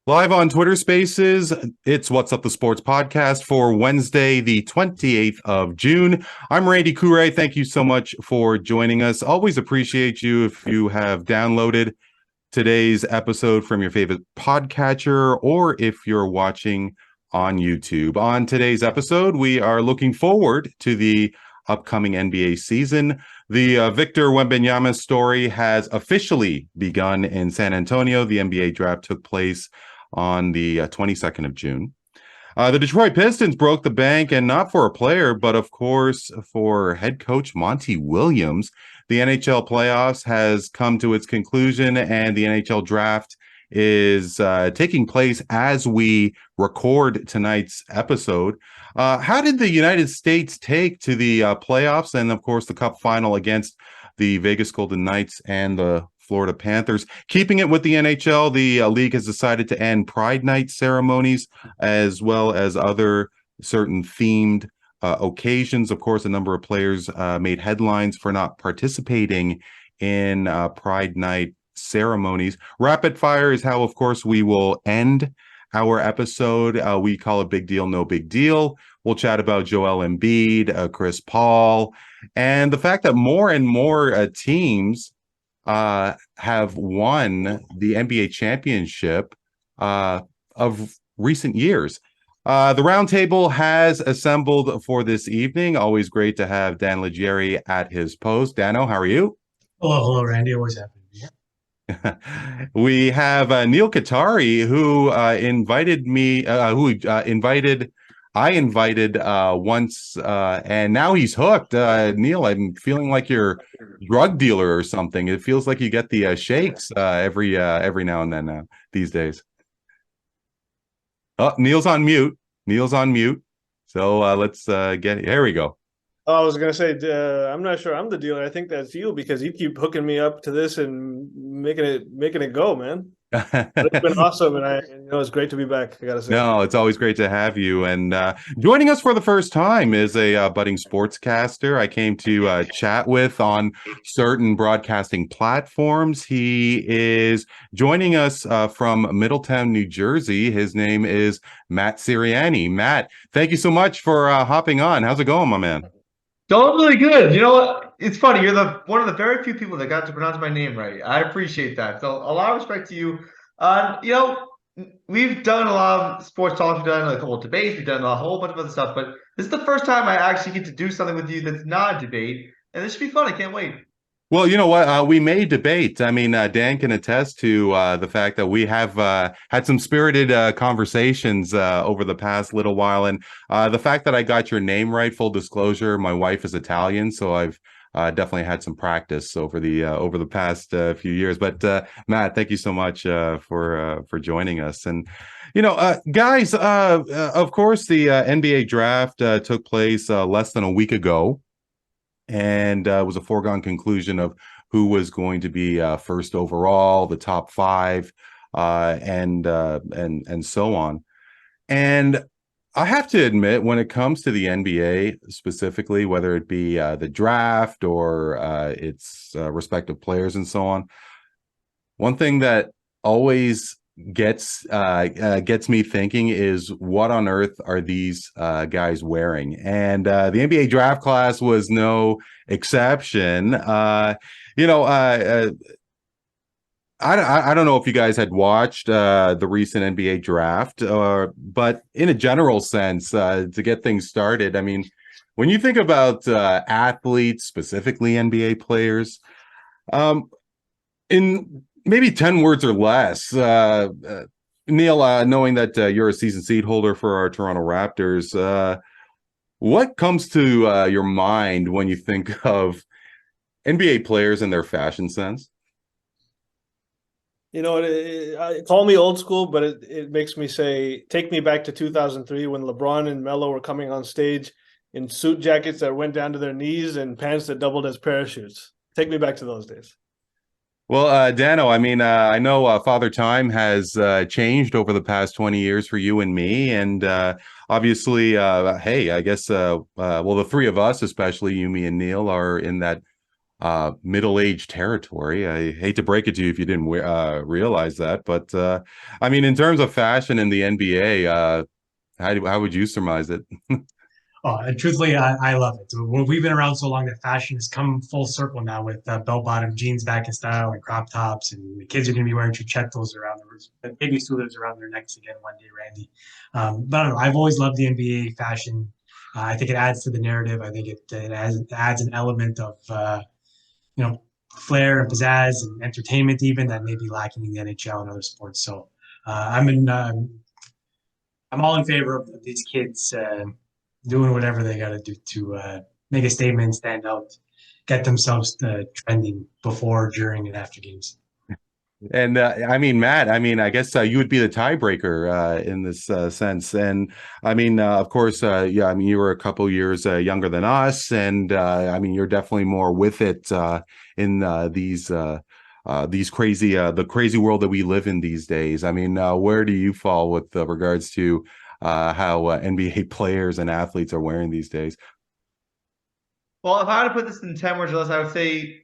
Live on Twitter Spaces, it's What's Up the Sports podcast for Wednesday, the 28th of June. I'm Randy Katarey. Thank you so much for joining us. Always appreciate you if you have downloaded today's episode from your favorite podcatcher or if you're watching on YouTube. On today's episode, we are looking forward to the upcoming NBA season. The Victor Wembanyama story has officially begun in San Antonio. The NBA draft took place on the 22nd of June. The Detroit Pistons broke the bank, and not for a player, but of course for head coach Monty Williams. The NHL playoffs has come to its conclusion, and the NHL draft is taking place as we record tonight's episode. How did the United States take to the playoffs and, of course, the Cup final against the Vegas Golden Knights and the Florida Panthers? Keeping it with the NHL, the league has decided to end Pride Night ceremonies as well as other certain themed occasions. Of course, a number of players made headlines for not participating in Pride Night ceremonies. Rapid fire is how, of course, we will end our episode. We call it Big Deal, No Big Deal. We'll chat about Joel Embiid, Chris Paul, and the fact that more and more teams have won the NBA championship of recent years. The Roundtable has assembled for this evening. Always great to have Dan Leggieri at his post. Dano, how are you? Hello, Randy. Always happy to be here. We have Neel Katarey, who invited me, I invited once, and now he's hooked. Neel, I'm feeling like you're a drug dealer or something. It feels like you get the shakes every now and then these days. Oh, Neel's on mute. So let's get. Here we go. Oh, I was gonna say, I'm not sure I'm the dealer. I think that's you because you keep hooking me up to this and making it go, man. But it's been awesome, and it's great to be back. I gotta say. No, it's always great to have you. And joining us for the first time is a budding sportscaster I came to chat with on certain broadcasting platforms. He is joining us from Middletown, New Jersey. His name is Matt Siriani. Matt, thank you so much for hopping on. How's it going, my man? Going really good. You know what? It's funny. You're one of the very few people that got to pronounce my name right. I appreciate that. So a lot of respect to you. We've done a lot of sports talk. We've done a couple of debates. We've done a whole bunch of other stuff. But this is the first time I actually get to do something with you that's not a debate. And this should be fun. I can't wait. Well, you know what? We may debate. I mean, Dan can attest to the fact that we have had some spirited conversations over the past little while. And the fact that I got your name right, full disclosure, my wife is Italian, so I've definitely had some practice over the past few years. But Matt, thank you so much for joining us. And guys, of course, the NBA draft took place less than a week ago. And it was a foregone conclusion of who was going to be first overall, the top five, and so on. And I have to admit, when it comes to the NBA specifically, whether it be the draft or its respective players and so on, one thing that always gets me thinking is what on earth are these guys wearing? And the NBA draft class was no exception. I don't know if you guys had watched the recent NBA draft, but in a general sense, to get things started, I mean, when you think about athletes, specifically NBA players, in maybe 10 words or less, Neel, knowing that you're a season seed holder for our Toronto Raptors, what comes to your mind when you think of NBA players and their fashion sense? Call me old school, but it makes me say, take me back to 2003 when LeBron and Melo were coming on stage in suit jackets that went down to their knees and pants that doubled as parachutes. Take me back to those days. Well, Dano, I mean, I know Father Time has changed over the past 20 years for you and me. And obviously, hey, I guess, well, the three of us, especially you, me, and Neel, are in that middle-aged territory. I hate to break it to you if you didn't realize that, but I mean, in terms of fashion in the NBA, how would you surmise it? Oh, and truthfully, I love it. We've been around so long that fashion has come full circle now with bell-bottom jeans back in style and crop tops, and the kids are going to be wearing chuchettos around their baby scooters around their necks again one day, Randy. But I don't know. I've always loved the NBA fashion. I think it adds to the narrative. I think it adds an element of flair and pizzazz and entertainment even that may be lacking in the NHL and other sports. So I'm all in favor of these kids doing whatever they got to do to make a statement, stand out, get themselves trending before, during, and after games. And I mean, Matt, I mean, I guess you would be the tiebreaker in this sense. And I mean, of course, yeah, I mean, you were a couple years younger than us, and I mean, you're definitely more with it in these crazy, the crazy world that we live in these days. I mean, where do you fall with regards to how NBA players and athletes are wearing these days? Well, if I had to put this in 10 words or less, I would say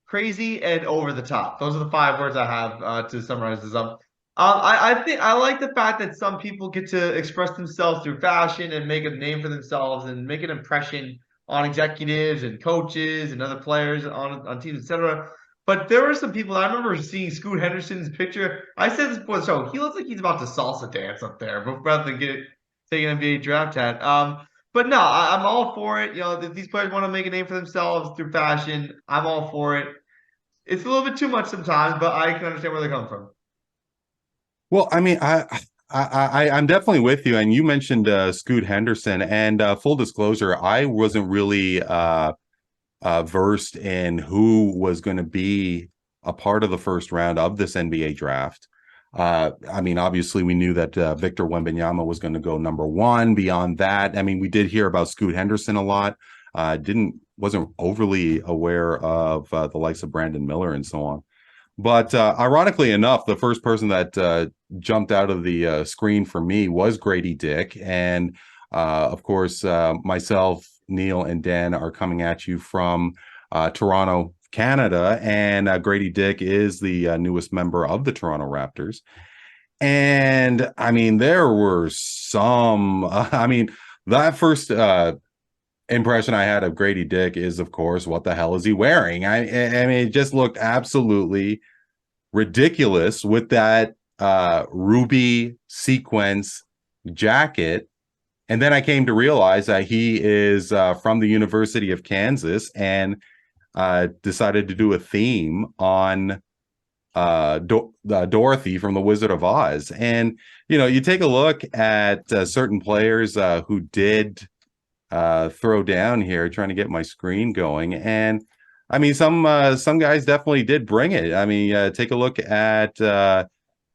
crazy and over the top. Those are the 5 words I have to summarize this up. I think I like the fact that some people get to express themselves through fashion and make a name for themselves and make an impression on executives and coaches and other players on teams, etc. But there were some people, I remember seeing Scoot Henderson's picture. I said this before the show. He looks like he's about to salsa dance up there, but rather than take an NBA draft hat. But no, I'm all for it. You know, if these players want to make a name for themselves through fashion, I'm all for it. It's a little bit too much sometimes, but I can understand where they come from. Well, I mean, I'm definitely with you. And you mentioned Scoot Henderson, and full disclosure, I wasn't really versed in who was going to be a part of the first round of this NBA draft. I mean, obviously, we knew that Victor Wembanyama was going to go number 1. Beyond that, I mean, we did hear about Scoot Henderson a lot. Wasn't overly aware of the likes of Brandon Miller and so on. But ironically enough, the first person that jumped out of the screen for me was Gradey Dick. And of course, myself, Neel, and Dan are coming at you from Toronto, Canada. And Gradey Dick is the newest member of the Toronto Raptors. And I mean, there were some, I mean, that first impression I had of Gradey Dick is, of course, what the hell is he wearing? I mean, it just looked absolutely ridiculous with that ruby sequence jacket. And then I came to realize that he is from the University of Kansas and decided to do a theme on Dorothy from The Wizard of Oz. And, you know, you take a look at certain players who did throw down here, trying to get my screen going. And I mean, some guys definitely did bring it. I mean, take a look at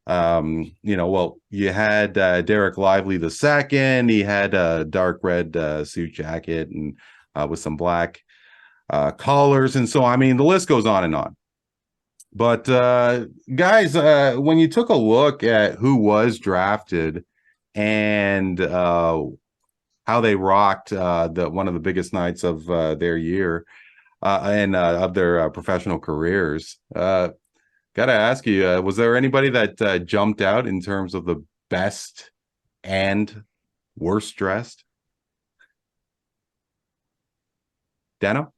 well, you had Derek Lively II. He had a dark red suit jacket and with some black collars, and so I mean, the list goes on and on. But guys, when you took a look at who was drafted and how they rocked one of the biggest nights of their year and of their professional careers, gotta ask you, was there anybody that jumped out in terms of the best and worst dressed? Dano?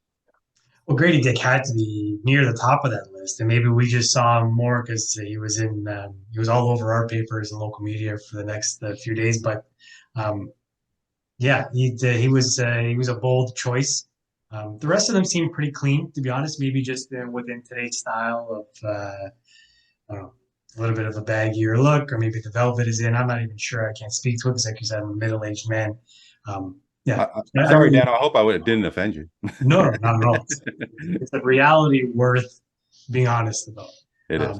Well, Gradey Dick had to be near the top of that list, and maybe we just saw him more because he was all over our papers and local media for the next few days. But yeah, he was a bold choice. The rest of them seemed pretty clean, to be honest. Maybe just within today's style of I don't know, a little bit of a baggier look, or maybe the velvet is in. I'm not even sure. I can't speak to it because, like you said, I'm a middle-aged man. Yeah. Sorry, Dan. I hope I didn't offend you. No, not at all. It's a reality worth being honest about. It is.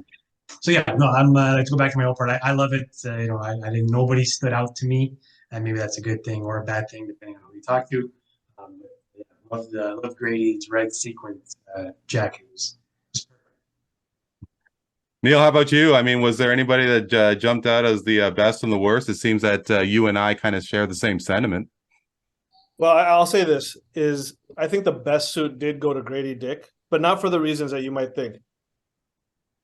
So yeah, no, I'm to go back to my old part. I love it. I didn't. Nobody stood out to me, and maybe that's a good thing or a bad thing depending on who you talk to. Love Grady's red sequence jacket. Neel, how about you? I mean, was there anybody that jumped out as the best and the worst? It seems that you and I kind of share the same sentiment. Well, I'll say this is I think the best suit did go to Gradey Dick, but not for the reasons that you might think.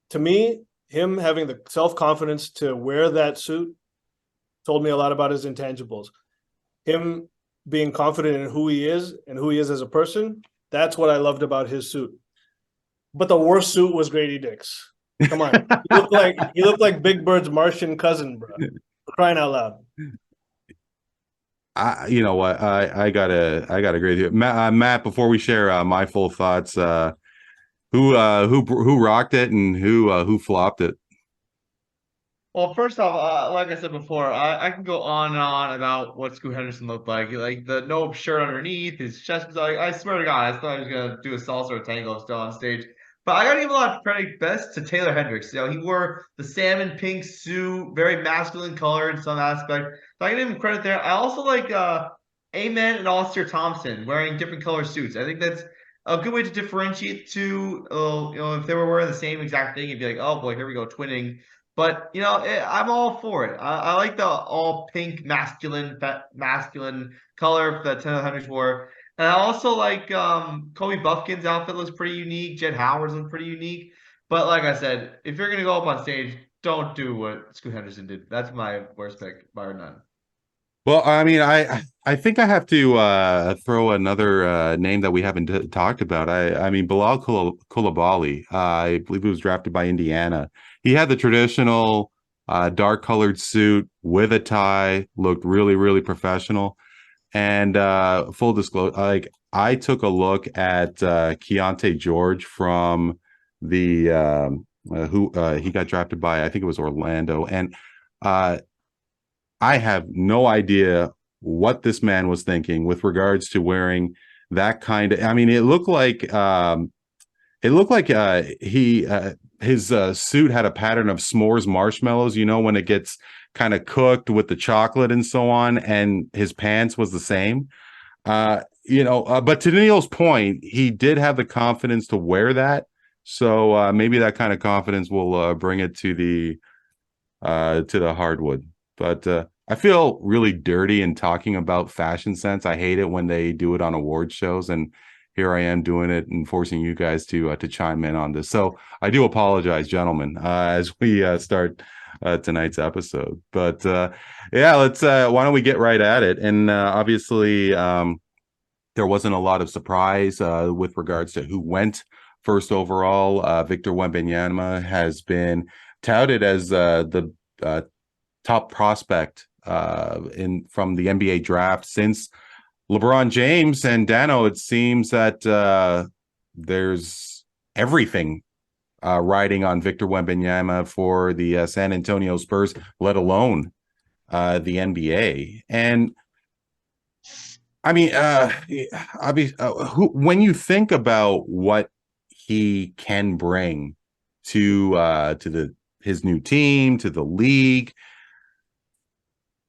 To me, him having the self-confidence to wear that suit told me a lot about his intangibles. Him being confident in who he is and who he is as a person, that's what I loved about his suit. But the worst suit was Gradey Dick's. Come on. He looked like Big Bird's Martian cousin, bro. For crying out loud. You know what? I gotta agree with you, Matt. Before we share my full thoughts, who rocked it and who flopped it? Well, first off, like I said before, I can go on and on about what Scoot Henderson looked like. Like the no shirt underneath, his chest was like, I swear to God, I thought he was gonna do a salsa or tango still on stage. But I gotta give a lot of credit best to Taylor Hendricks. You know, he wore the salmon pink suit, very masculine color in some aspect. So I give him credit there. I also like Amen and Austin Thompson wearing different color suits. I think that's a good way to differentiate two. You know, if they were wearing the same exact thing, you'd be like, oh boy, here we go, twinning. But you know, I'm all for it. I like the all pink masculine color that Taylor Hendricks wore, and I also like Kobe Buffkin's outfit looks pretty unique. Jed Howard's looks pretty unique. But like I said, if you're gonna go up on stage, don't do what Scoot Henderson did. That's my worst pick, bar none. Well, I mean, I think I have to throw another name that we haven't talked about. I mean, Bilal Coulibaly. I believe he was drafted by Indiana. He had the traditional dark colored suit with a tie, looked really, really professional. And full disclosure, like I took a look at Keontae George from the who he got drafted by, I think it was Orlando, and I have no idea what this man was thinking with regards to wearing that kind of. I mean, it looked like his suit had a pattern of s'mores marshmallows. You know, when it gets kind of cooked with the chocolate and so on, and his pants was the same. You know, but to Neel's point, he did have the confidence to wear that. So maybe that kind of confidence will bring it to the hardwood. But I feel really dirty in talking about fashion sense. I hate it when they do it on award shows, and here I am doing it and forcing you guys to chime in on this. So I do apologize, gentlemen, as we start tonight's episode. But yeah, let's. Why don't we get right at it? And obviously, there wasn't a lot of surprise with regards to who went first overall. Victor Wembanyama has been touted as the top prospect from the NBA draft since LeBron James. And Dano, it seems that there's everything riding on Victor Wembanyama for the San Antonio Spurs, let alone the NBA. And I mean, when you think about what he can bring to his new team, to the league,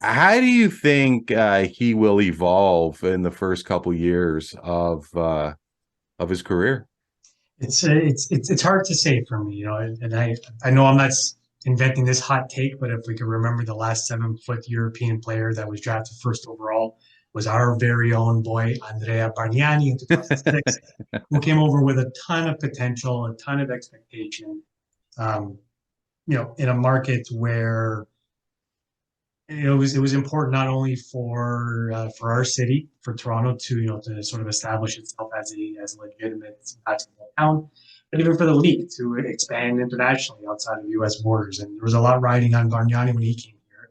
how do you think he will evolve in the first couple years of his career? It's hard to say for me, you know, and I know I'm not inventing this hot take, but if we can remember the last 7-foot European player that was drafted first overall was our very own boy Andrea Bargnani in 2006, who came over with a ton of potential, a ton of expectation, you know, in a market where it was important not only for our city, for Toronto, to sort of establish itself as a legitimate basketball town, but even for the league to expand internationally outside of U.S. borders. And there was a lot riding on Bargnani when he came here.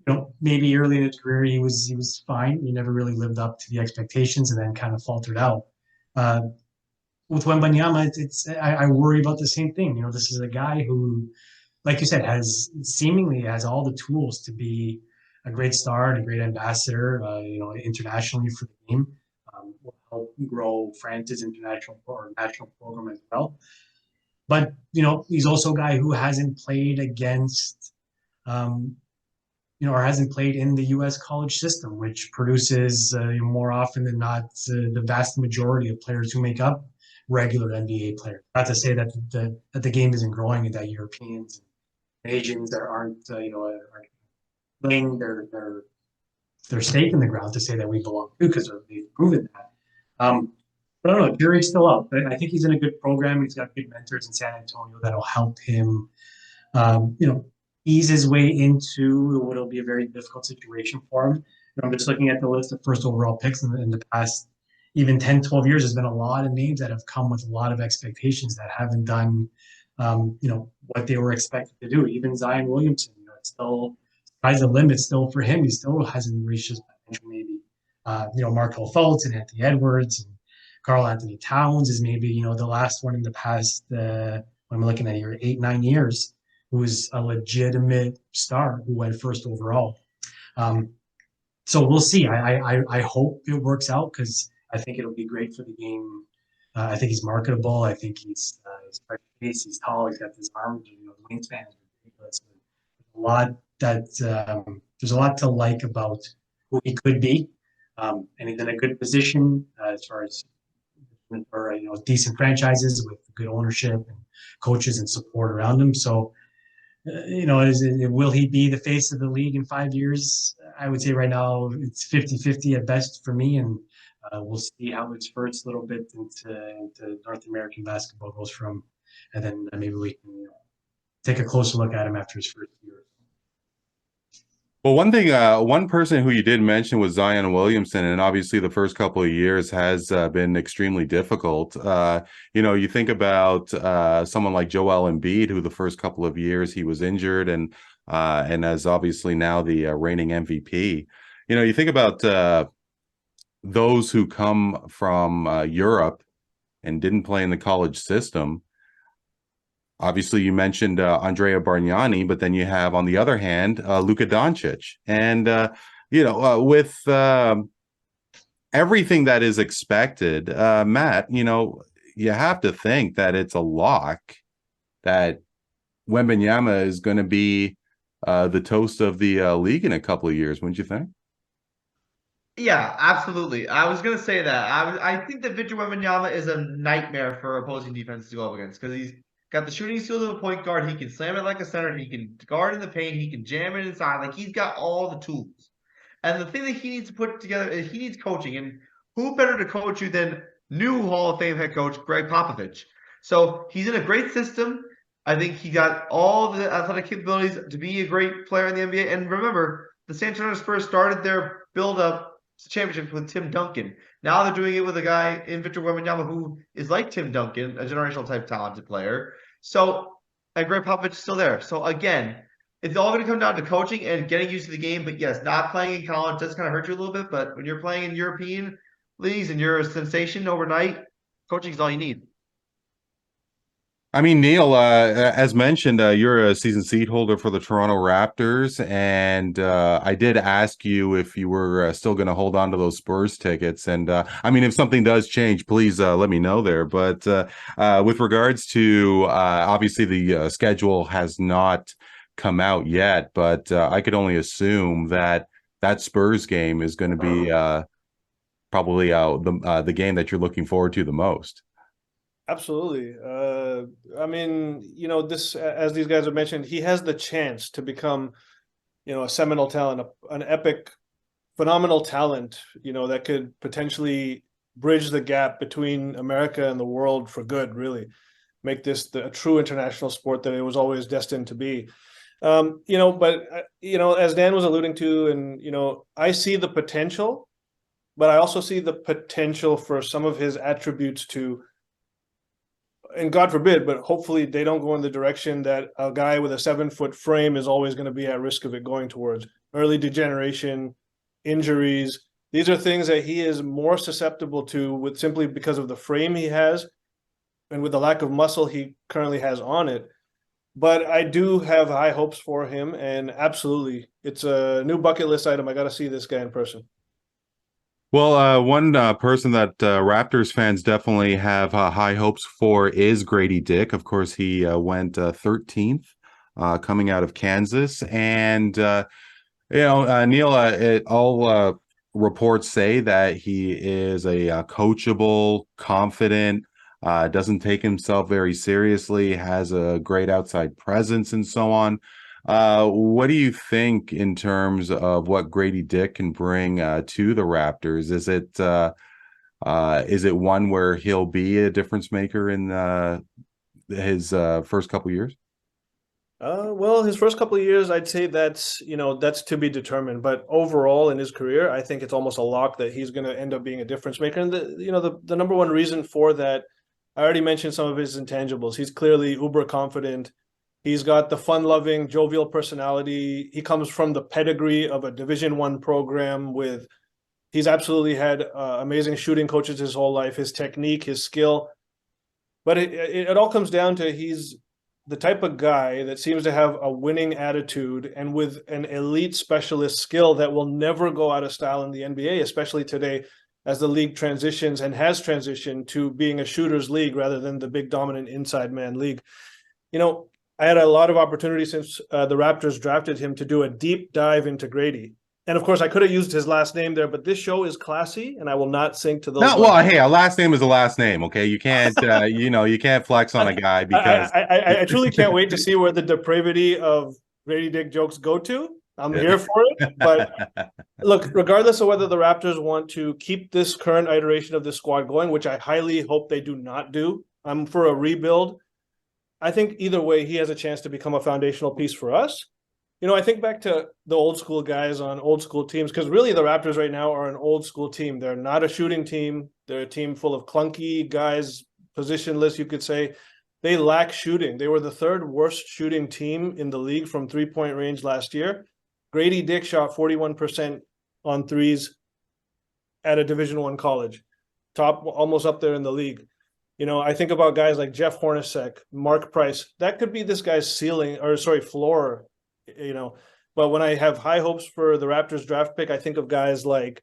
You know, maybe early in his career he was fine. He never really lived up to the expectations, and then kind of faltered out. With Wembanyama, I worry about the same thing. You know, this is a guy who, like you said, seemingly has all the tools to be a great star and a great ambassador, you know, internationally for the game. Will help grow France's international or national program as well. But, you know, he's also a guy who hasn't played against, you know, or hasn't played in the U.S. college system, which produces more often than not the vast majority of players who make up regular NBA players. Not to say that the game isn't growing and that Europeans and Asians that aren't are laying their stake in the ground to say that we belong to, because they've proven that. I don't know. Jury's still up. But I think he's in a good program. He's got good mentors in San Antonio that'll help him, ease his way into what will be a very difficult situation for him. I'm just looking at the list of first overall picks in the past, even 10, 12 years. There's been a lot of names that have come with a lot of expectations that haven't done, what they were expected to do. Even Zion Williamson, it's still sky's the limit still for him. He still hasn't reached his potential. Maybe, Markel Fultz and Anthony Edwards and Karl Anthony Towns is maybe, the last one in the past, what I'm looking at here, 8, 9 years, who is a legitimate star who went first overall. So we'll see. I hope it works out because I think it'll be great for the game. I think he's marketable. I think he's pace. He's tall. He's got this arm. The wingspan is ridiculous. There's a lot to like about who he could be, and he's in a good position as far as for decent franchises with good ownership and coaches and support around him. So, will he be the face of the league in 5 years? I would say right now it's 50-50 at best for me, and we'll see how his first little bit into North American basketball goes from, and then maybe we can take a closer look at him after his first year. Well, one person who you did mention was Zion Williamson, and obviously the first couple of years has been extremely difficult. You think about someone like Joel Embiid, who the first couple of years he was injured, and as obviously now the reigning MVP. You think about those who come from Europe and didn't play in the college system. Obviously, you mentioned Andrea Bargnani, but then you have, on the other hand, Luka Doncic. And, with everything that is expected, Matt, you have to think that it's a lock that Wembanyama is going to be the toast of the league in a couple of years, wouldn't you think? Yeah, absolutely. I was going to say that. I think that Victor Wembanyama is a nightmare for opposing defenses to go up against because he's got the shooting skills of a point guard. He can slam it like a center. He can guard in the paint. He can jam it inside. Like, he's got all the tools. And the thing that he needs to put together is he needs coaching. And who better to coach you than new Hall of Fame head coach Greg Popovich? So he's in a great system. I think he got all the athletic capabilities to be a great player in the NBA. And remember, the San Antonio Spurs started their build-up championship with Tim Duncan. Now they're doing it with a guy in Victor Wembanyama who is like Tim Duncan, a generational type talented player. So, and Greg Popovich is still there. So again, it's all going to come down to coaching and getting used to the game. But yes, not playing in college does kind of hurt you a little bit. But when you're playing in European leagues and you're a sensation overnight, coaching is all you need. I mean, Neel, as mentioned, you're a season seat holder for the Toronto Raptors, and I did ask you if you were still going to hold on to those Spurs tickets. And I mean, if something does change, please let me know there. But with regards to obviously the schedule has not come out yet, but I could only assume that Spurs game is going to be probably the game that you're looking forward to the most. Absolutely. I mean, this, as these guys have mentioned, he has the chance to become, a seminal talent, an epic, phenomenal talent, that could potentially bridge the gap between America and the world for good, really. Make this a true international sport that it was always destined to be. But as Dan was alluding to, and, I see the potential, but I also see the potential for some of his attributes to, and God forbid, but hopefully they don't go in the direction that a guy with a 7-foot frame is always going to be at risk of it going towards early degeneration, injuries. These are things that he is more susceptible to simply because of the frame he has and with the lack of muscle he currently has on it. But I do have high hopes for him, and absolutely, it's a new bucket list item. I got to see this guy in person. Well, one person that Raptors fans definitely have high hopes for is Gradey Dick. Of course, he went 13th coming out of Kansas. And, Neel, all reports say that he is a coachable, confident, doesn't take himself very seriously, has a great outside presence and so on. What do you think in terms of what Gradey Dick can bring to the Raptors? Is it Is it one where he'll be a difference maker in his first couple years? Well, his first couple of years, I'd say that's to be determined. But overall in his career, I think it's almost a lock that he's going to end up being a difference maker. And the number one reason for that, I already mentioned some of his intangibles. He's clearly uber confident. He's got the fun-loving, jovial personality. He comes from the pedigree of a Division I program with. He's absolutely had amazing shooting coaches his whole life. His technique, his skill, but it all comes down to he's the type of guy that seems to have a winning attitude and with an elite specialist skill that will never go out of style in the NBA, especially today as the league transitions and has transitioned to being a shooter's league rather than the big dominant inside man league. I had a lot of opportunity since the Raptors drafted him to do a deep dive into Gradey. And of course, I could have used his last name there, but this show is classy, and I will not sink to those. No, well, hey, a last name is a last name. Okay, you can't, you can't flex on a guy because I truly can't wait to see where the depravity of Gradey Dick jokes go to. I'm here for it. But look, regardless of whether the Raptors want to keep this current iteration of this squad going, which I highly hope they do not do, I'm for a rebuild. I think either way, he has a chance to become a foundational piece for us. I think back to the old school guys on old school teams, because really the Raptors right now are an old school team. They're not a shooting team. They're a team full of clunky guys, positionless, you could say. They lack shooting. They were the third worst shooting team in the league from three-point range last year. Gradey Dick shot 41% on threes at a Division I college, top almost up there in the league. I think about guys like Jeff Hornacek, Mark Price. That could be this guy's floor. But when I have high hopes for the Raptors draft pick, I think of guys like,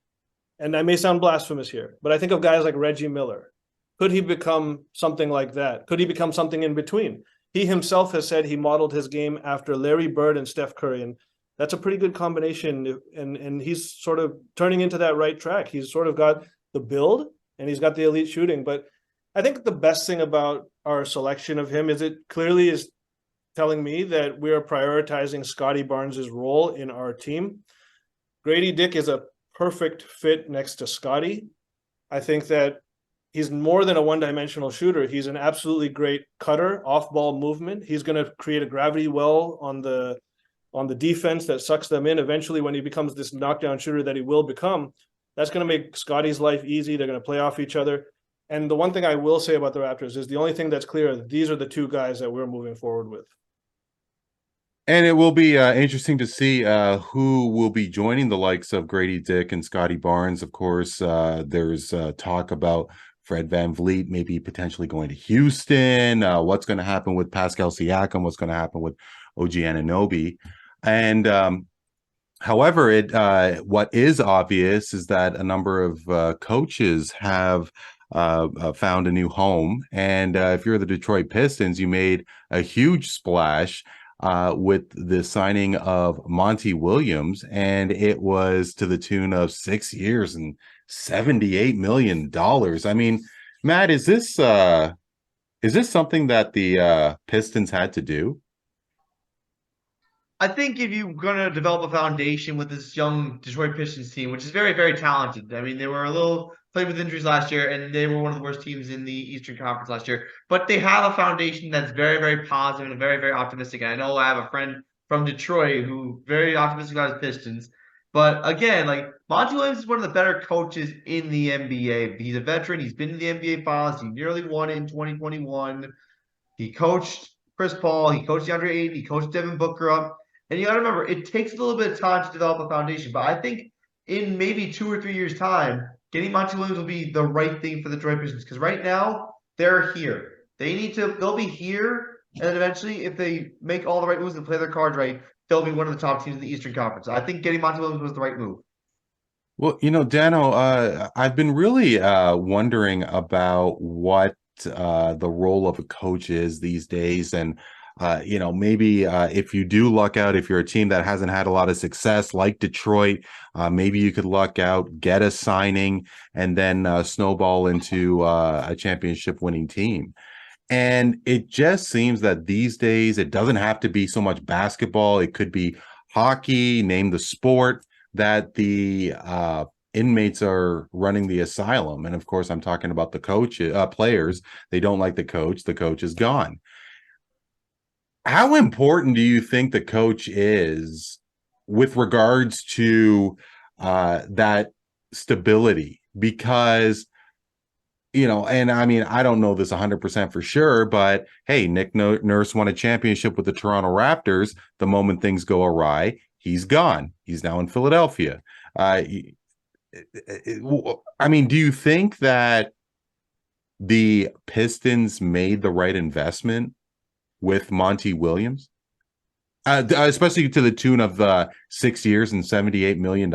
and I may sound blasphemous here, but I think of guys like Reggie Miller. Could he become something like that? Could he become something in between? He himself has said he modeled his game after Larry Bird and Steph Curry, and that's a pretty good combination. And he's sort of turning into that right track. He's sort of got the build and he's got the elite shooting. But I think the best thing about our selection of him is it clearly is telling me that we are prioritizing Scottie Barnes' role in our team. Gradey Dick is a perfect fit next to Scottie. I think that he's more than a one-dimensional shooter. He's an absolutely great cutter, off-ball movement. He's going to create a gravity well on the defense that sucks them in. Eventually, when he becomes this knockdown shooter that he will become, that's going to make Scottie's life easy. They're going to play off each other. And the one thing I will say about the Raptors is the only thing that's clear, these are the two guys that we're moving forward with. And it will be interesting to see who will be joining the likes of Gradey Dick and Scottie Barnes. Of course, there's talk about Fred VanVleet maybe potentially going to Houston. What's going to happen with Pascal Siakam? What's going to happen with OG Anunoby? And however, what is obvious is that a number of coaches have found a new home. And if you're the Detroit Pistons, you made a huge splash with the signing of Monty Williams, and it was to the tune of 6 years and $78 million. I mean, Matt, is this something that the Pistons had to do? I think if you're going to develop a foundation with this young Detroit Pistons team, which is very, very talented. I mean, they were a little played with injuries last year, and they were one of the worst teams in the Eastern Conference last year. But they have a foundation that's very, very positive and very, very optimistic. And I know I have a friend from Detroit who very optimistic about his Pistons. But again, like Monty Williams is one of the better coaches in the NBA. He's a veteran. He's been in the NBA Finals. He nearly won it in 2021. He coached Chris Paul. He coached DeAndre Ayton. He coached Devin Booker up. And you got to remember, it takes a little bit of time to develop a foundation. But I think in maybe 2 or 3 years' time, getting Monty Williams will be the right thing for the Detroit Pistons. Because right now, they're here. They'll be here. And then eventually, if they make all the right moves and play their cards right, they'll be one of the top teams in the Eastern Conference. I think getting Monty Williams was the right move. Well, Dano, I've been really wondering about what the role of a coach is these days. And maybe if you do luck out, if you're a team that hasn't had a lot of success like Detroit, maybe you could luck out, get a signing, and then snowball into a championship winning team. And it just seems that these days it doesn't have to be so much basketball. It could be hockey, name the sport, that the inmates are running the asylum. And of course, I'm talking about the players. They don't like the coach. The coach is gone. How important do you think the coach is with regards to that stability? Because, and I mean, I don't know this 100% for sure, but hey, Nick Nurse won a championship with the Toronto Raptors. The moment things go awry, he's gone. He's now in Philadelphia. I mean, do you think that the Pistons made the right investment with Monty Williams, especially to the tune of 6 years and $78 million?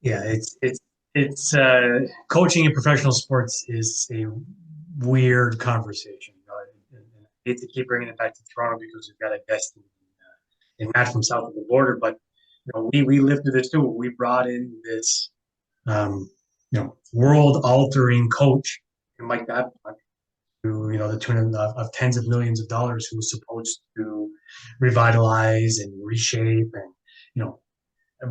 Yeah, it's coaching in professional sports is a weird conversation. I hate to keep bringing it back to Toronto because we've got a guest in Matt from south of the border, but we lived through this too. We brought in this world-altering coach and Mike Babcock, to the tune of tens of millions of dollars, who was supposed to revitalize and reshape and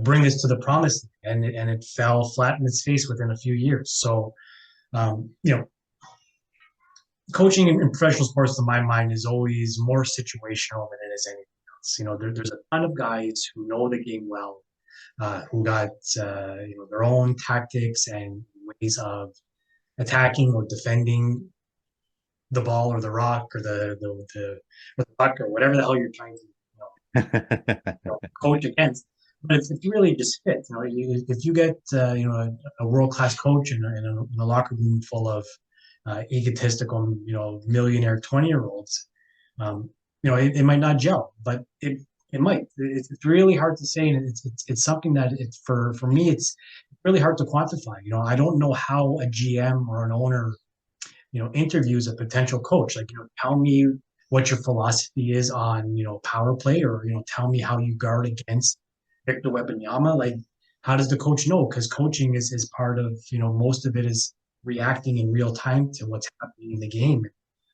bring us to the promised land, and it fell flat in its face within a few years. So coaching in professional sports, to my mind, is always more situational than it is anything else. There's a ton of guys who know the game well, who got their own tactics and ways of attacking or defending the ball or the rock or the puck or whatever the hell you're trying to coach against. But if you really just fit, if you get a world-class coach in a locker room full of egotistical millionaire 20-year-olds, it might not gel, but it might. It's really hard to say, and it's something that for me it's really hard to quantify. I don't know how a GM or an owner interviews a potential coach. Like, tell me what your philosophy is on power play, or tell me how you guard against Victor Wembanyama. Like, how does the coach know? Because coaching is part of most of it is reacting in real time to what's happening in the game,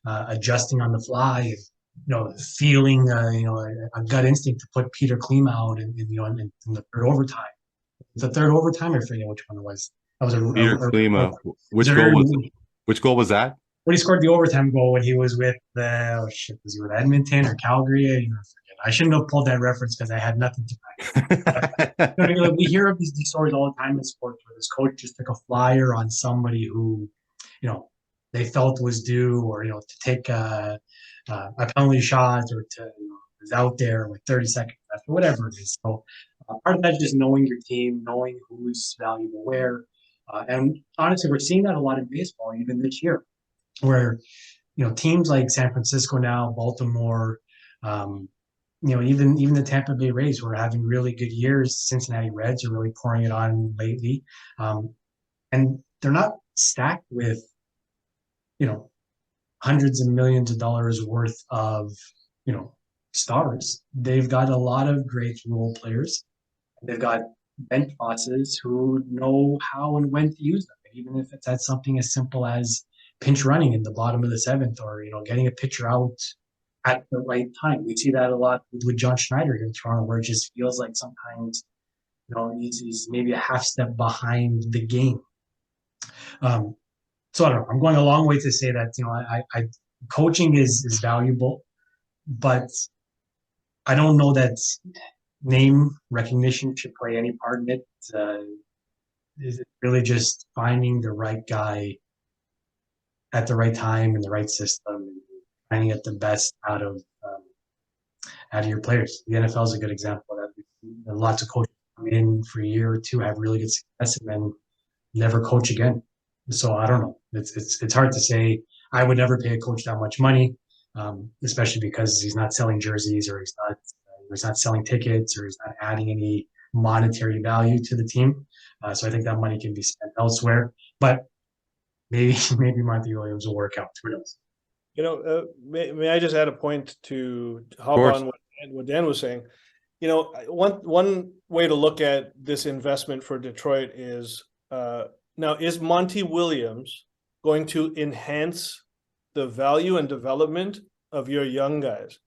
adjusting on the fly, feeling a gut instinct to put Peter Klima out in the third overtime. The third overtime, I forget which one it was. That was Peter Klima. Which goal was that? When he scored the overtime goal when he was with was he with Edmonton or Calgary? I shouldn't have pulled that reference because I had nothing to back. We hear of these stories all the time in sports where this coach just took a flyer on somebody who, they felt was due, or to take a penalty shot, or to was out there with 30 seconds left, or whatever it is. So part of that is just knowing your team, knowing who's valuable where. And honestly, we're seeing that a lot in baseball, even this year, where teams like San Francisco now, Baltimore, even the Tampa Bay Rays were having really good years. Cincinnati Reds are really pouring it on lately, and they're not stacked with hundreds of millions of dollars worth of stars. They've got a lot of great role players. They've got bench bosses who know how and when to use them, even if it's at something as simple as pinch running in the bottom of the seventh, or getting a pitcher out at the right time. We see that a lot with John Schneider here in Toronto, where it just feels like sometimes he's maybe a half step behind the game. So I don't know. I'm going a long way to say that I coaching is valuable, but I don't know that name recognition should play any part in it. Is it really just finding the right guy at the right time in the right system, and trying to get the best out of your players? The NFL is a good example of that. Lots of coaches come in for a year or two, have really good success, and then never coach again. So I don't know. It's hard to say. I would never pay a coach that much money, especially because he's not selling jerseys, or he's not selling tickets, or he's not adding any monetary value to the team. So I think that money can be spent elsewhere. But maybe Monty Williams will work out. Who knows? May I just add a point to hop on what Dan was saying? One way to look at this investment for Detroit is now, is Monty Williams going to enhance the value and development of your young guys?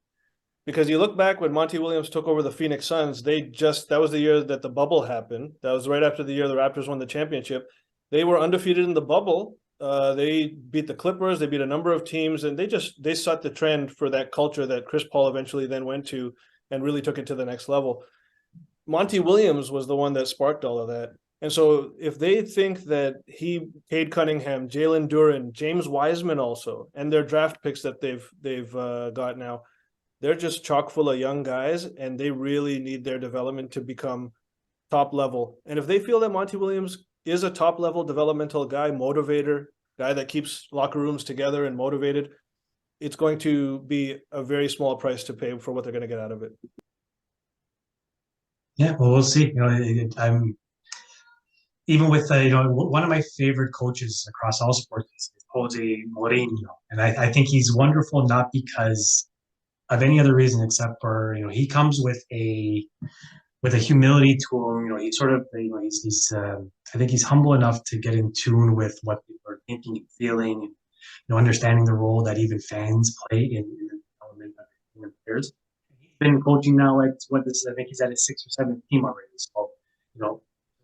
Because you look back when Monty Williams took over the Phoenix Suns, that was the year that the bubble happened. That was right after the year the Raptors won the championship. They were undefeated in the bubble. They beat the Clippers. They beat a number of teams, and they set the trend for that culture that Chris Paul eventually then went to and really took it to the next level. Monty Williams was the one that sparked all of that. And so if they think that Cade Cunningham, Jalen Duren, James Wiseman also, and their draft picks that they've got now, they're just chock full of young guys, and they really need their development to become top level. And if they feel that Monty Williams is a top level developmental guy, motivator, guy that keeps locker rooms together and motivated, it's going to be a very small price to pay for what they're going to get out of it. Yeah, well, we'll see. I'm even with one of my favorite coaches across all sports is Jose Mourinho, and I think he's wonderful not because of any other reason except for he comes with a humility to him. He sort of he's I think he's humble enough to get in tune with what people are thinking and feeling, and understanding the role that even fans play in the development of players. He's been coaching now at I think he's at his 6th or 7th team already. So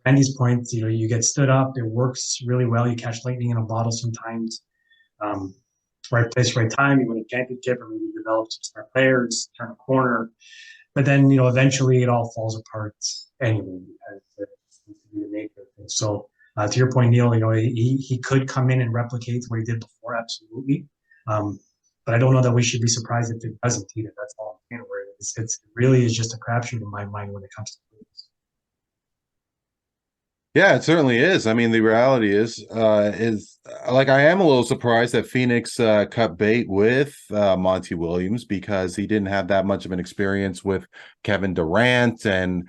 Randy's point, you get stood up, it works really well. You catch lightning in a bottle sometimes. Right place, right time. You win a championship, or maybe develop some star players, turn a corner. But then, eventually it all falls apart anyway because it's the nature of things. So to your point, Neel, he could come in and replicate what he did before, absolutely. But I don't know that we should be surprised if it doesn't either. That's all I'm saying. Where it really is just a crapshoot in my mind when it comes to this. Yeah, it certainly is. I mean, the reality is like I am a little surprised that Phoenix cut bait with Monty Williams because he didn't have that much of an experience with Kevin Durant, and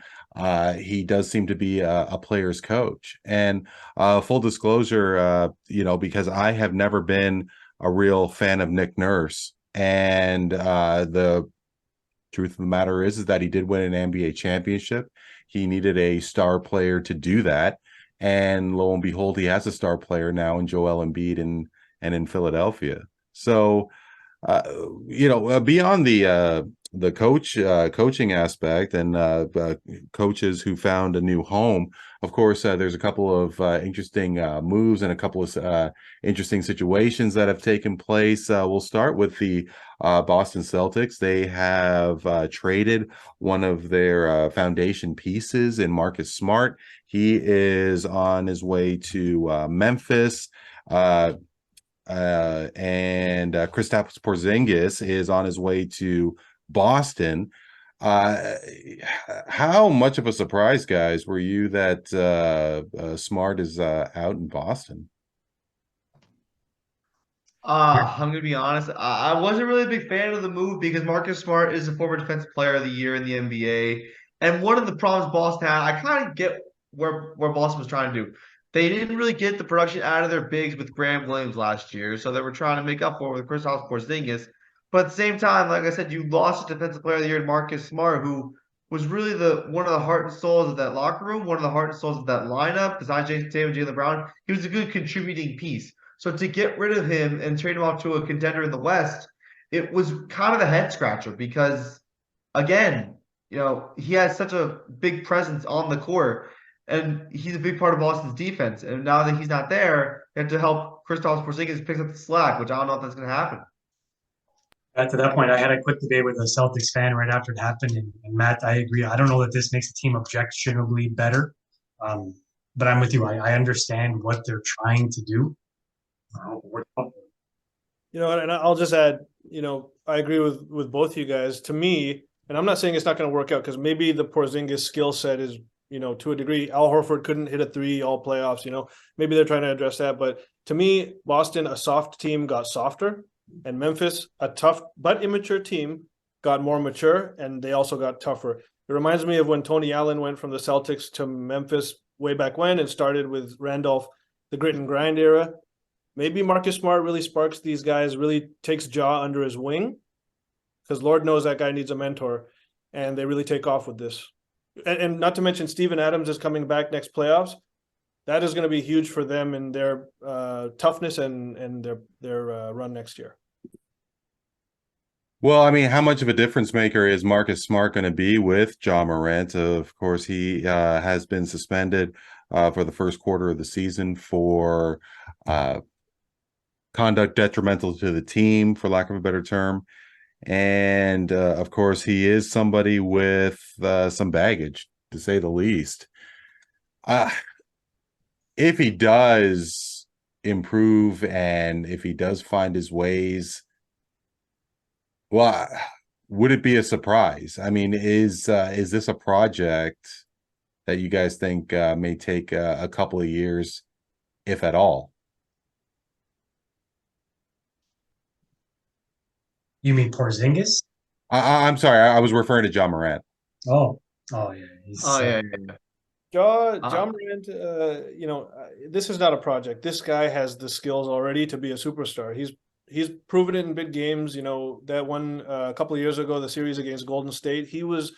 he does seem to be a player's coach. And full disclosure, because I have never been a real fan of Nick Nurse, and the truth of the matter is that he did win an NBA championship. He needed a star player to do that. And lo and behold, he has a star player now in Joel Embiid and in Philadelphia. So, beyond the coaching aspect and coaches who found a new home, of course, there's a couple of interesting moves and a couple of interesting situations that have taken place. We'll start with the Boston Celtics. They have traded one of their foundation pieces in Marcus Smart. He is on his way to Memphis. And Kristaps Porzingis is on his way to Boston. How much of a surprise, guys, were you that Smart is out in Boston? I'm gonna be honest. I wasn't really a big fan of the move because Marcus Smart is a former Defensive Player of the Year in the NBA, and one of the problems Boston had, I kind of get where Boston was trying to do. They didn't really get the production out of their bigs with Graham Williams last year, so they were trying to make up for it with Kristaps Porzingis. But at the same time, like I said, you lost a Defensive Player of the Year in Marcus Smart, who was really one of the heart and souls of that locker room, one of the heart and souls of that lineup. Besides Jason Tatum and Jaylen Brown, he was a good contributing piece. So to get rid of him and trade him off to a contender in the West, it was kind of a head scratcher because, again, he has such a big presence on the court, and he's a big part of Boston's defense. And now that he's not there, you have to help Kristaps Porzingis pick up the slack, which I don't know if that's going to happen. To that point, I had a quick debate with a Celtics fan right after it happened, and Matt, I agree. I don't know that this makes the team objectionably better, but I'm with you. I understand what they're trying to do. And I'll just add, I agree with both you guys. To me, and I'm not saying it's not going to work out because maybe the Porzingis skill set is, to a degree. Al Horford couldn't hit a three all playoffs. Maybe they're trying to address that. But to me, Boston, a soft team, got softer, and Memphis, a tough but immature team, got more mature, and they also got tougher. It reminds me of when Tony Allen went from the Celtics to Memphis way back when and started with Randolph, the grit and grind era. Maybe Marcus Smart really sparks these guys, really takes Ja under his wing, because Lord knows that guy needs a mentor, and they really take off with this. And not to mention Steven Adams is coming back next playoffs. That is going to be huge for them in their toughness and their run next year. Well, I mean, how much of a difference maker is Marcus Smart going to be with John Morant? Of course, he has been suspended for the first quarter of the season for uh, conduct detrimental to the team, for lack of a better term. And of course, he is somebody with some baggage, to say the least. Uh, if he does improve and if he does find his ways, well, would it be a surprise? I mean, is this a project that you guys think may take a couple of years, if at all? You mean Porzingis? I'm sorry, I was referring to John Morant. Oh, yeah. He's Oh yeah, yeah. John Morant, this is not a project. This guy has the skills already to be a superstar. He's proven it in big games. That one a couple of years ago, the series against Golden State, he was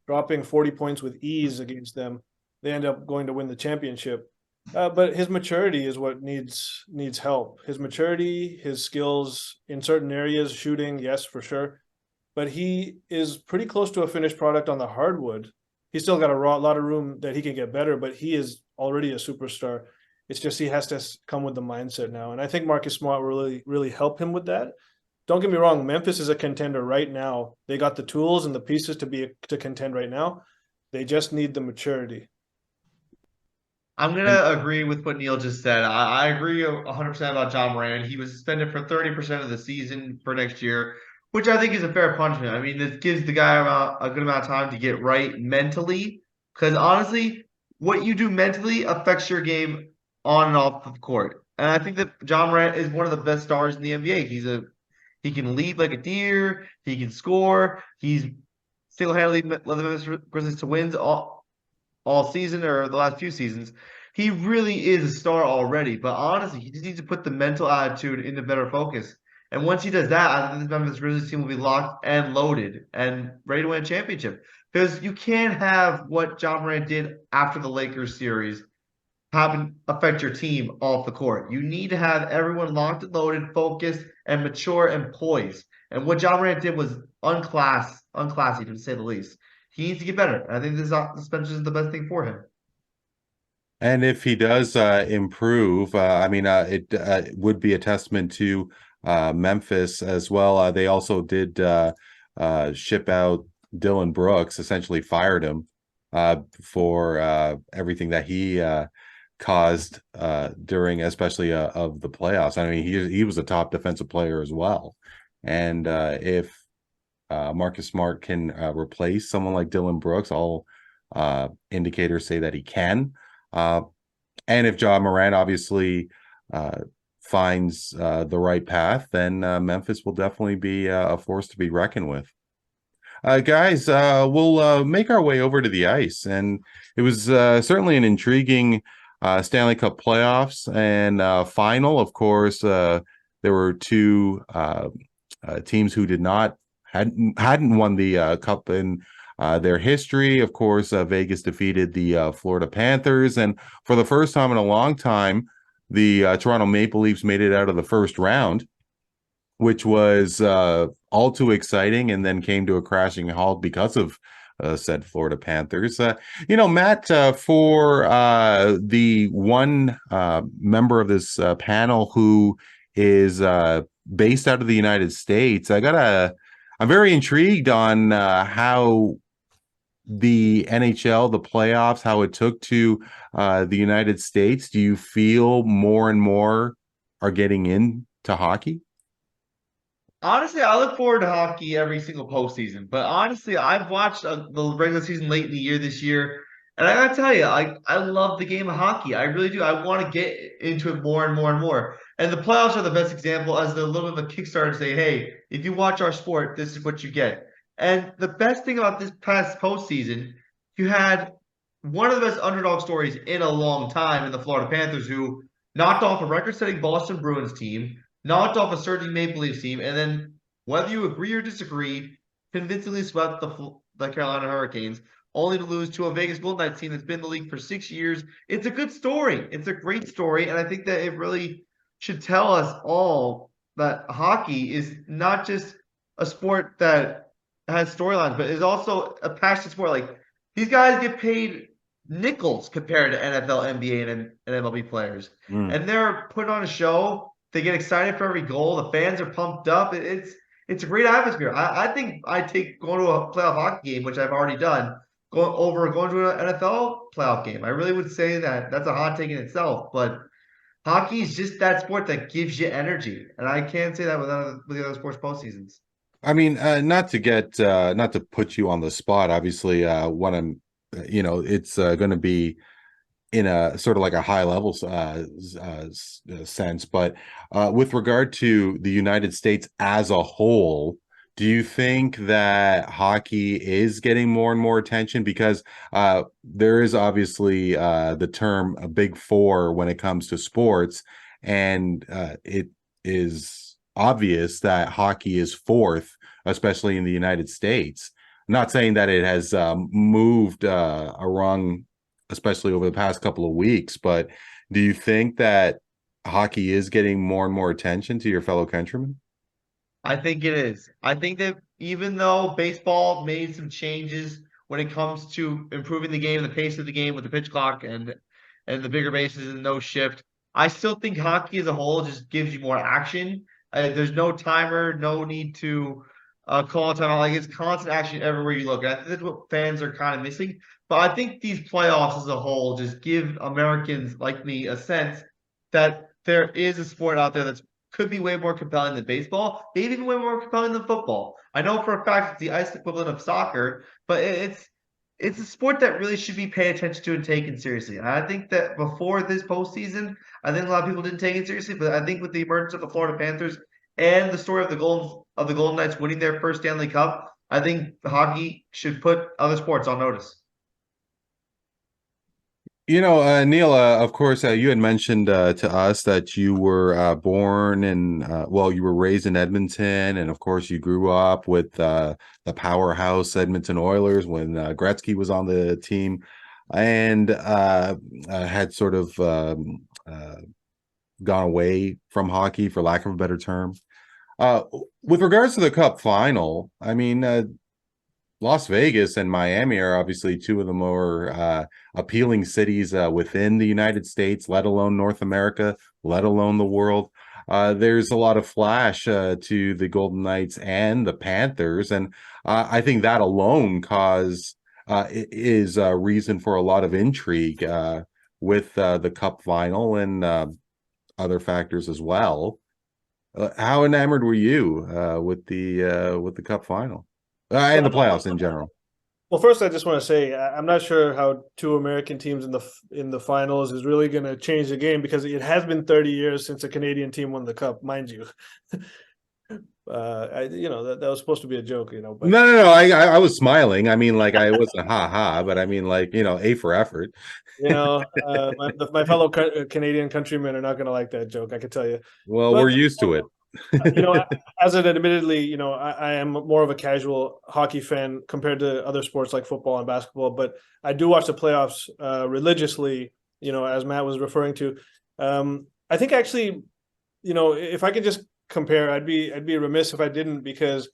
dropping 40 points with ease against them. They end up going to win the championship. But his maturity is what needs help. His maturity, his skills in certain areas, shooting, yes, for sure. But he is pretty close to a finished product on the hardwood. He's still got a lot of room that he can get better, but he is already a superstar. It's just he has to come with the mindset now. And I think Marcus Smart will really, really help him with that. Don't get me wrong, Memphis is a contender right now. They got the tools and the pieces to contend right now. They just need the maturity. I'm gonna agree with what Neel just said. I agree 100% about John Morant. He was suspended for 30% of the season for next year, which I think is a fair punishment. I mean, this gives the guy a good amount of time to get right mentally. Because honestly, what you do mentally affects your game on and off the court. And I think that John Morant is one of the best stars in the NBA. He can lead like a deer. He can score. He's single-handedly led the Memphis Grizzlies to wins all season or the last few seasons. He really is a star already, but honestly, he just needs to put the mental attitude into better focus. And once he does that, I think this Memphis Grizzlies team will be locked and loaded and ready to win a championship. Because you can't have what John Morant did after the Lakers series affect your team off the court. You need to have everyone locked and loaded, focused, and mature and poised. And what John Morant did was unclassy to say the least. He needs to get better. And I think this suspension is the best thing for him. And if he does improve, it would be a testament to Memphis as well. They also did ship out Dylan Brooks, essentially fired him for everything that he caused during, especially of the playoffs. I mean, he was a top defensive player as well. And if Marcus Smart can replace someone like Dylan Brooks, all indicators say that he can. And if John Morant obviously finds the right path, then Memphis will definitely be a force to be reckoned with. Guys, we'll make our way over to the ice. And it was certainly an intriguing Stanley Cup playoffs and final. Of course, there were two teams who hadn't won the cup in their history. Of course, Vegas defeated the Florida Panthers, and for the first time in a long time, the Toronto Maple Leafs made it out of the first round, which was all too exciting, and then came to a crashing halt because of said Florida Panthers. Matt, for the one member of this panel who is based out of the United States, I'm very intrigued on how the NHL, the playoffs, how it took to the United States. Do you feel more and more are getting into hockey? Honestly, I look forward to hockey every single postseason. But honestly, I've watched the regular season late in the year this year, and I gotta tell you, I love the game of hockey. I really do. I want to get into it more and more and more. And the playoffs are the best example as a little bit of a Kickstarter to say, hey, if you watch our sport, this is what you get. And the best thing about this past postseason, you had one of the best underdog stories in a long time in the Florida Panthers, who knocked off a record-setting Boston Bruins team, knocked off a surging Maple Leafs team, and then, whether you agree or disagree, convincingly swept the Carolina Hurricanes, only to lose to a Vegas Golden Knights team that's been in the league for 6 years. It's a good story. It's a great story, and I think that it really should tell us all that hockey is not just a sport that has storylines, but it's also a passionate sport. Like these guys get paid nickels compared to NFL, NBA, and MLB players, and they're putting on a show. They get excited for every goal. The fans are pumped up. It's a great atmosphere. I think I take going to a playoff hockey game, which I've already done, going to an NFL playoff game. I really would say that that's a hot take in itself, but hockey is just that sport that gives you energy, and I can't say that with the other sports postseasons. I mean, not to put you on the spot. Obviously, what I'm, it's going to be in a sort of like a high level sense, but with regard to the United States as a whole, do you think that hockey is getting more and more attention? Because there is obviously the term a big four when it comes to sports, and it is obvious that hockey is fourth, especially in the United States. I'm not saying that it has moved a rung, especially over the past couple of weeks, but do you think that hockey is getting more and more attention to your fellow countrymen? I think it is. I think that even though baseball made some changes when it comes to improving the game, the pace of the game with the pitch clock and the bigger bases and no shift, I still think hockey as a whole just gives you more action. There's no timer, no need to call a timeout. Like it's constant action everywhere you look. I think that's what fans are kind of missing. But I think these playoffs as a whole just give Americans like me a sense that there is a sport out there that's could be way more compelling than baseball, maybe even way more compelling than football. I know for a fact it's the ice equivalent of soccer, but it's a sport that really should be paid attention to and taken seriously. And I think that before this postseason, I think a lot of people didn't take it seriously, but I think with the emergence of the Florida Panthers and the story of the Golden Knights winning their first Stanley Cup, I think hockey should put other sports on notice. Neel, of course, you had mentioned to us that you were born in, you were raised in Edmonton, and of course, you grew up with the powerhouse Edmonton Oilers when Gretzky was on the team, and had sort of gone away from hockey, for lack of a better term. With regards to the Cup final, I mean, Las Vegas and Miami are obviously two of the more appealing cities within the United States, let alone North America, let alone the world. There's a lot of flash to the Golden Knights and the Panthers, and I think that alone is a reason for a lot of intrigue with the Cup final and other factors as well. How enamored were you with the Cup final? And the playoffs in general. Well, first, I just want to say I'm not sure how two American teams in the finals is really going to change the game, because it has been 30 years since a Canadian team won the Cup, mind you. That was supposed to be a joke, But... No. I was smiling. I mean, like I wasn't ha, but I mean, like A for effort. My fellow Canadian countrymen are not going to like that joke, I can tell you. Well, we're used to it. As an admittedly, I am more of a casual hockey fan compared to other sports like football and basketball, but I do watch the playoffs religiously, as Matt was referring to. I think actually, if I could just compare, I'd be remiss if I didn't, because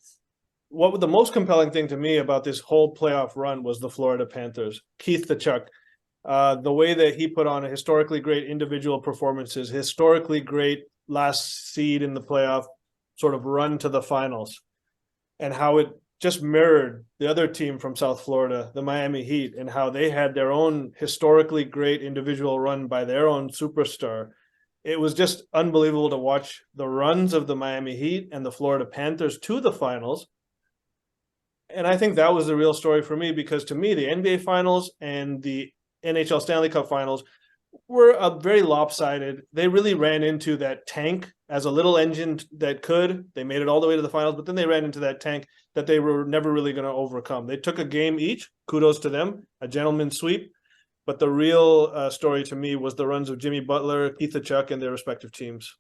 what the most compelling thing to me about this whole playoff run was the Florida Panthers. Keith the Chuck. The way that he put on a historically great individual performances, historically great last seed in the playoff sort of run to the finals, and how it just mirrored the other team from South Florida, the Miami Heat, and how they had their own historically great individual run by their own superstar. It was just unbelievable to watch the runs of the Miami Heat and the Florida Panthers to the finals. And I think that was the real story for me, because to me, the NBA finals and the NHL Stanley Cup finals were very lopsided. They really ran into that tank as a little engine that could. They made it all the way to the finals, but then they ran into that tank that they were never really going to overcome. They took a game each. Kudos to them, a gentleman's sweep. But the real story to me was the runs of Jimmy Butler, Keith Chuck, and their respective teams.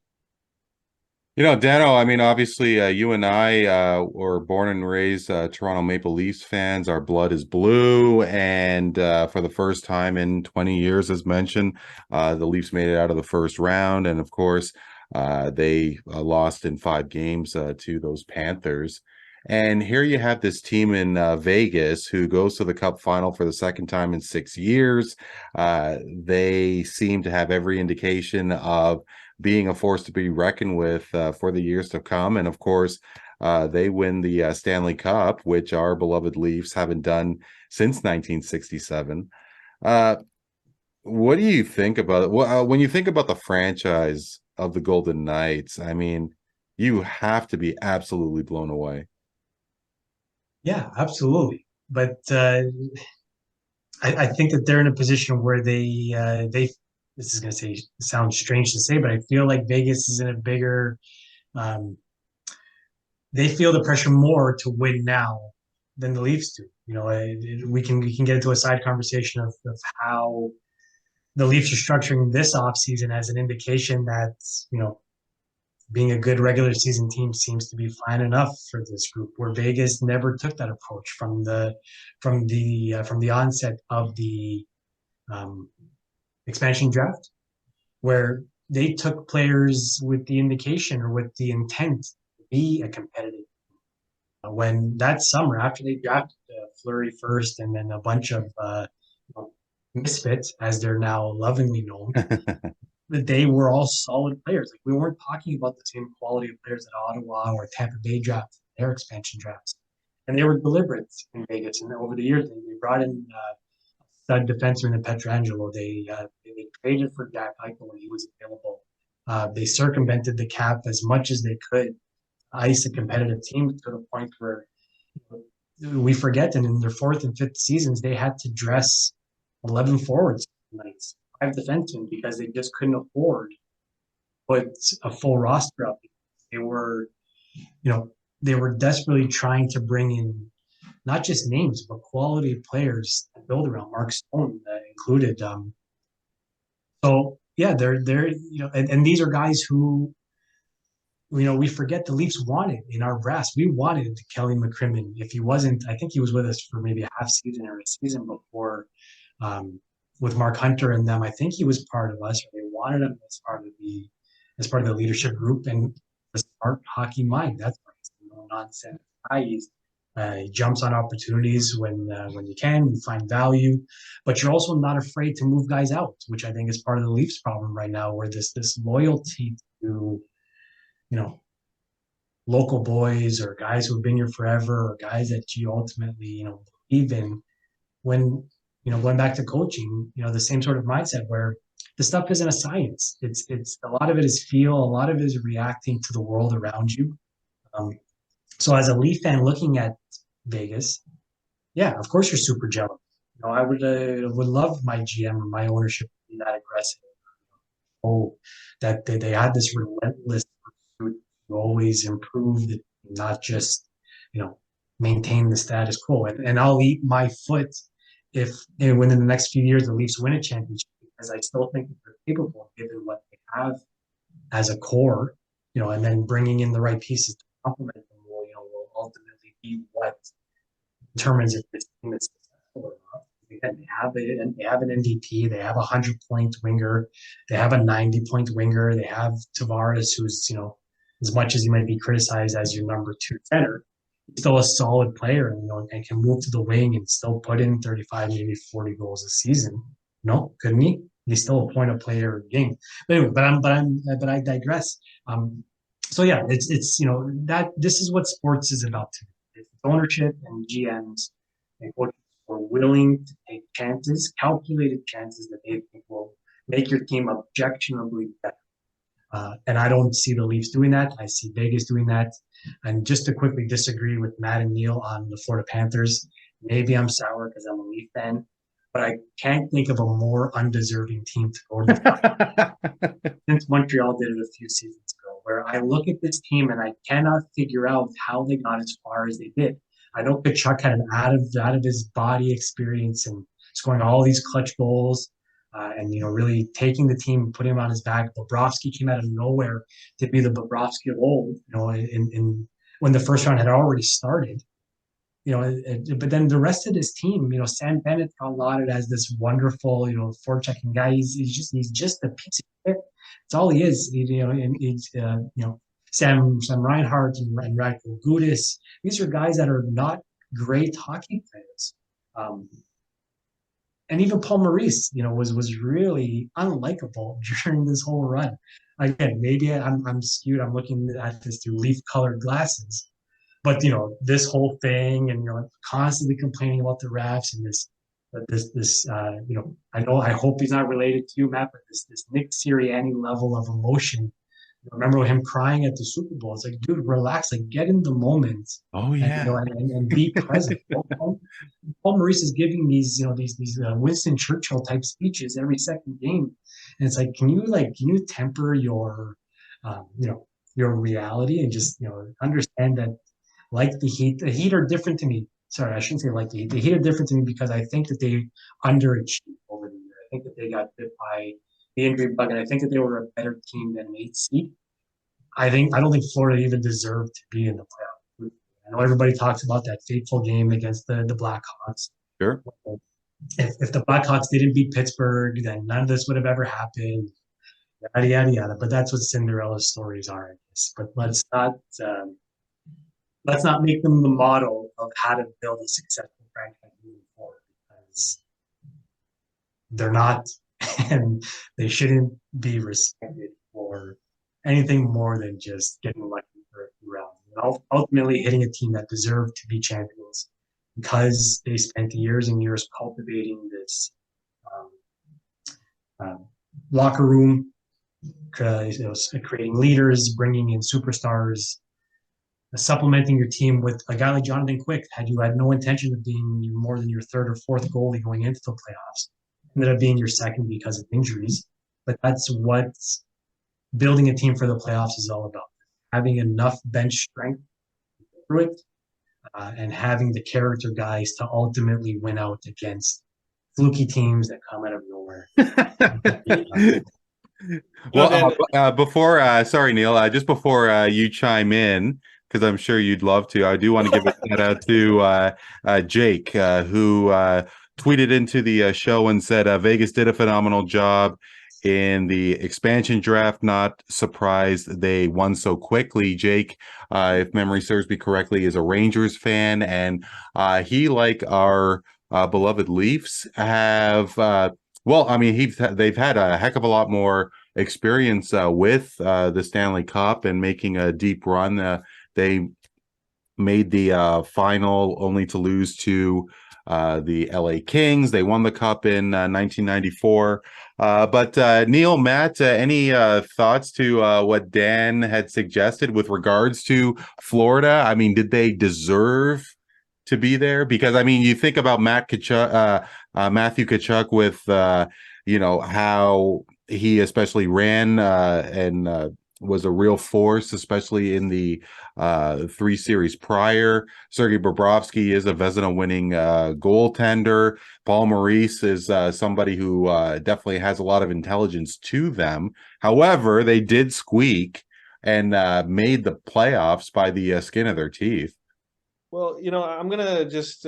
Dano, I mean, obviously, you and I were born and raised Toronto Maple Leafs fans. Our blood is blue. And for the first time in 20 years, as mentioned, the Leafs made it out of the first round. And of course, they lost in 5 games to those Panthers. And here you have this team in Vegas who goes to the Cup final for the second time in 6 years. They seem to have every indication of being a force to be reckoned with for the years to come. And of course, they win the Stanley Cup, which our beloved Leafs haven't done since 1967. What do you think about it? Well, when you think about the franchise of the Golden Knights, I mean, you have to be absolutely blown away. Yeah, absolutely. But I think that they're in a position where they this is going to say sound strange to say, but I feel like Vegas is in a bigger um, they feel the pressure more to win now than the Leafs do. You know, we can get into a side conversation of how the Leafs are structuring this offseason as an indication that, you know, being a good regular season team seems to be fine enough for this group. Where Vegas never took that approach from the onset of the um, expansion draft, where they took players with the indication or with the intent to be a competitive. When that summer, after they drafted Fleury first, and then a bunch of misfits, as they're now lovingly known, that they were all solid players. Like, we weren't talking about the same quality of players that Ottawa or Tampa Bay drafted their expansion drafts, and they were deliberate in Vegas. And over the years, they brought in stud defenseman in Petrangelo. They traded for Jack Eichel when he was available. They circumvented the cap as much as they could, ice a competitive team to the point where we forget. And in their fourth and fifth seasons, they had to dress 11 forwards nights, 5 defensemen, because they just couldn't afford to put a full roster up. They were, they were desperately trying to bring in not just names, but quality players to build around. Mark Stone included. So yeah, they're and these are guys who, we forget the Leafs wanted in our brass. We wanted Kelly McCrimmon. If he wasn't, I think he was with us for maybe a half season or a season before, with Mark Hunter and them. I think he was part of us, or they wanted him as part of the leadership group, and the smart hockey mind. That's no nonsense guy. He jumps on opportunities when you can. You find value, but you're also not afraid to move guys out, which I think is part of the Leafs' problem right now, where this loyalty to, local boys or guys who've been here forever, or guys that you ultimately, believe in. When, going back to coaching, the same sort of mindset where the stuff isn't a science. It's a lot of it is feel, a lot of it is reacting to the world around you. So as a Leaf fan looking at Vegas, yeah, of course you're super jealous. I would love my GM or my ownership to be that aggressive. Oh, that they had this relentless pursuit to always improve, not just, maintain the status quo. And I'll eat my foot if within the next few years the Leafs win a championship, because I still think that they're capable, given what they have as a core, and then bringing in the right pieces to complement them will ultimately be what determines if this team is successful or not. They have an MVP. They have a 100-point winger. They have a 90-point winger. They have Tavares, who's, as much as he might be criticized as your number 2 center, he's still a solid player, and can move to the wing and still put in 35, maybe 40 goals a season. No, couldn't he? He's still a point of player game. But anyway, but I digress. So yeah, it's that this is what sports is about to me. It's ownership and GMs and coaches who are willing to take chances, calculated chances that they think will make your team objectionably better. And I don't see the Leafs doing that. I see Vegas doing that. And just to quickly disagree with Matt and Neel on the Florida Panthers, maybe I'm sour because I'm a Leaf fan, but I can't think of a more undeserving team to go to the finals since Montreal did it a few seasons ago, where I look at this team and I cannot figure out how they got as far as they did. I know Kachuk had an out of his body experience and scoring all these clutch goals, and really taking the team and putting him on his back. Bobrovsky came out of nowhere to be the Bobrovsky of old, in when the first round had already started. But then the rest of this team, Sam Bennett got lauded as this wonderful, forechecking guy. He's just a piece of shit. That's all he is. Sam Reinhart and Radko Gudas. These are guys that are not great hockey players. And even Paul Maurice, was really unlikable during this whole run. Again, maybe I'm skewed. I'm looking at this through leaf-colored glasses. But this whole thing, and constantly complaining about the refs, and this I hope he's not related to you, Matt, but this Nick Siriani level of emotion. I remember him crying at the Super Bowl. It's like, dude, relax, like get in the moment. Oh And, yeah. and be present. Paul Maurice is giving these Winston Churchill type speeches every second game, and it's like, can you temper your reality and just understand that, like the Heat are different to me. Sorry, I shouldn't say like the Heat. The Heat are different to me because I think that they underachieved over the year. I think that they got bit by the injury bug, and I think that they were a better team than an 8 seed. I don't think Florida even deserved to be in the playoff. I know everybody talks about that fateful game against the Blackhawks. Sure. If the Blackhawks didn't beat Pittsburgh, then none of this would have ever happened. Yada yada yada. But that's what Cinderella stories are, I guess. But let's not make them the model of how to build a successful franchise moving forward, because they're not, and they shouldn't be respected for anything more than just getting lucky for a few rounds. And ultimately hitting a team that deserved to be champions because they spent years and years cultivating this locker room, creating leaders, bringing in superstars, supplementing your team with a guy like Jonathan Quick. Had you had no intention of being more than your third or fourth goalie going into the playoffs, ended up being your second because of injuries. But that's what building a team for the playoffs is all about. Having enough bench strength through it, and having the character guys to ultimately win out against fluky teams that come out of nowhere. Well, before, sorry, Neel, just before you chime in, because I'm sure you'd love to, I do want to give a shout out to Jake, who tweeted into the show and said Vegas did a phenomenal job in the expansion draft. Not surprised they won so quickly. Jake, if memory serves me correctly, is a Rangers fan, and he, like our beloved Leafs, have well, I mean, they've had a heck of a lot more experience with the Stanley Cup and making a deep run. They made the final only to lose to the LA Kings. They won the cup in 1994. But Neel, Matt, any thoughts to what Dan had suggested with regards to Florida? I mean, did they deserve to be there? Because I mean, you think about Matthew Tkachuk with how he especially ran and was a real force, especially in the 3 series prior. Sergei Bobrovsky is a Vezina-winning goaltender. Paul Maurice is somebody who definitely has a lot of intelligence to them. However, they did squeak and made the playoffs by the skin of their teeth. Well, I'm gonna just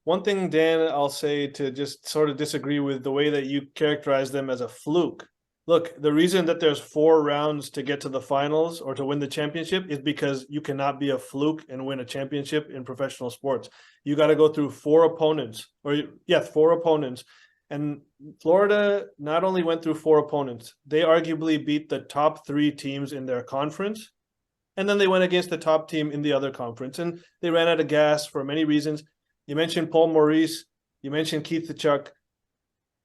one thing, Dan, I'll say to just sort of disagree with the way that you characterize them as a fluke. Look, the reason that there's 4 rounds to get to the finals or to win the championship is because you cannot be a fluke and win a championship in professional sports. You got to go through 4 opponents, 4 opponents. And Florida not only went through 4 opponents, they arguably beat the top 3 teams in their conference. And then they went against the top team in the other conference. And they ran out of gas for many reasons. You mentioned Paul Maurice. You mentioned Keith Tkachuk.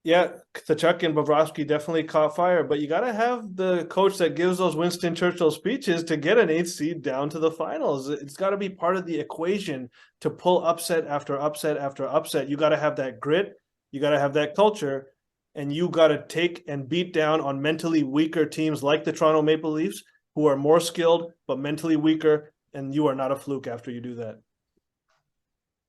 Yeah, Tkachuk and Bobrovsky definitely caught fire, but you got to have the coach that gives those Winston Churchill speeches to get an 8th seed down to the finals. It's got to be part of the equation to pull upset after upset after upset. You got to have that grit. You got to have that culture, and you got to take and beat down on mentally weaker teams like the Toronto Maple Leafs, who are more skilled but mentally weaker, and you are not a fluke after you do that.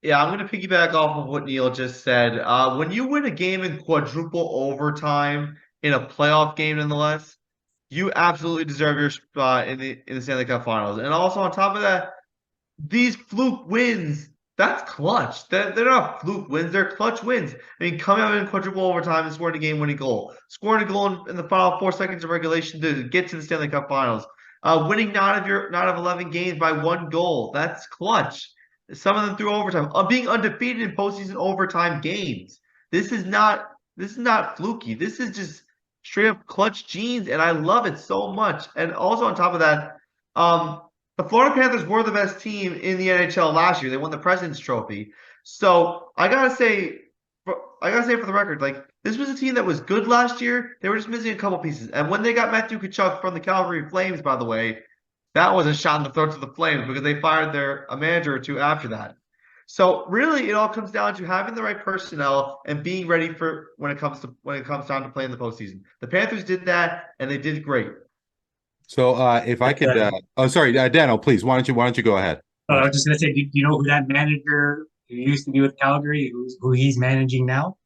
Yeah, I'm going to piggyback off of what Neel just said. When you win a game in quadruple overtime in a playoff game, nonetheless, you absolutely deserve your spot in the Stanley Cup Finals. And also on top of that, these fluke wins That's clutch. They're not fluke wins. They're clutch wins. I mean, coming out in quadruple overtime and scoring a game-winning goal. Scoring a goal in the final 4 seconds of regulation to get to the Stanley Cup Finals. Winning 9 of 11 games by 1 goal. That's clutch. Some of them through overtime. Being undefeated in postseason overtime games. This is not fluky. This is just straight up clutch genes, and I love it so much. And also on top of that, the Florida Panthers were the best team in the NHL last year. They won the President's Trophy. So I gotta say for the record, like, this was a team that was good last year. They were just missing a couple pieces. And when they got Matthew Tkachuk from the Calgary Flames, by the way, that was a shot in the throat to the Flames because they fired a manager or two after that. So really, it all comes down to having the right personnel and being ready for when it comes down to playing the postseason. The Panthers did that, and they did great. So if I could, sorry, Dano, please, why don't you go ahead? I was just gonna say, do you know who that manager who used to be with Calgary, who he's managing now?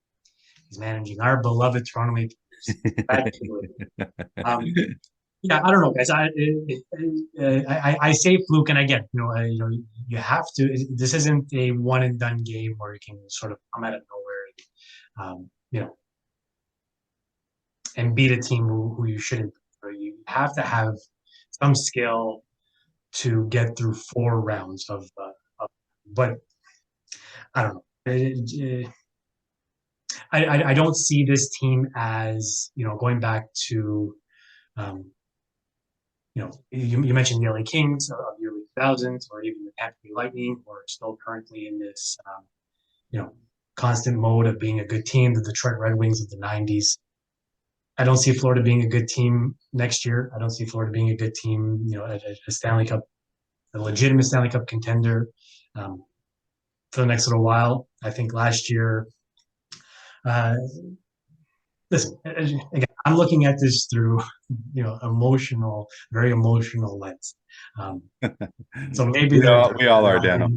He's managing our beloved Toronto Maple Leafs. Yeah, I don't know, guys. I say fluke, and again, you have to. This isn't a one and done game where you can sort of come out of nowhere, and beat a team who you shouldn't. You have to have some skill to get through 4 rounds of but I don't know. I don't see this team as, going back to, you mentioned the LA Kings of the early 2000s, or even the Tampa Bay Lightning, or still currently in this, constant mode of being a good team, the Detroit Red Wings of the 90s. I don't see Florida being a good team next year. I don't see Florida being a good team, a Stanley Cup, a legitimate Stanley Cup contender for the next little while. I think last year, listen, again, I'm looking at this through, very emotional lens. So maybe we all are, Dano.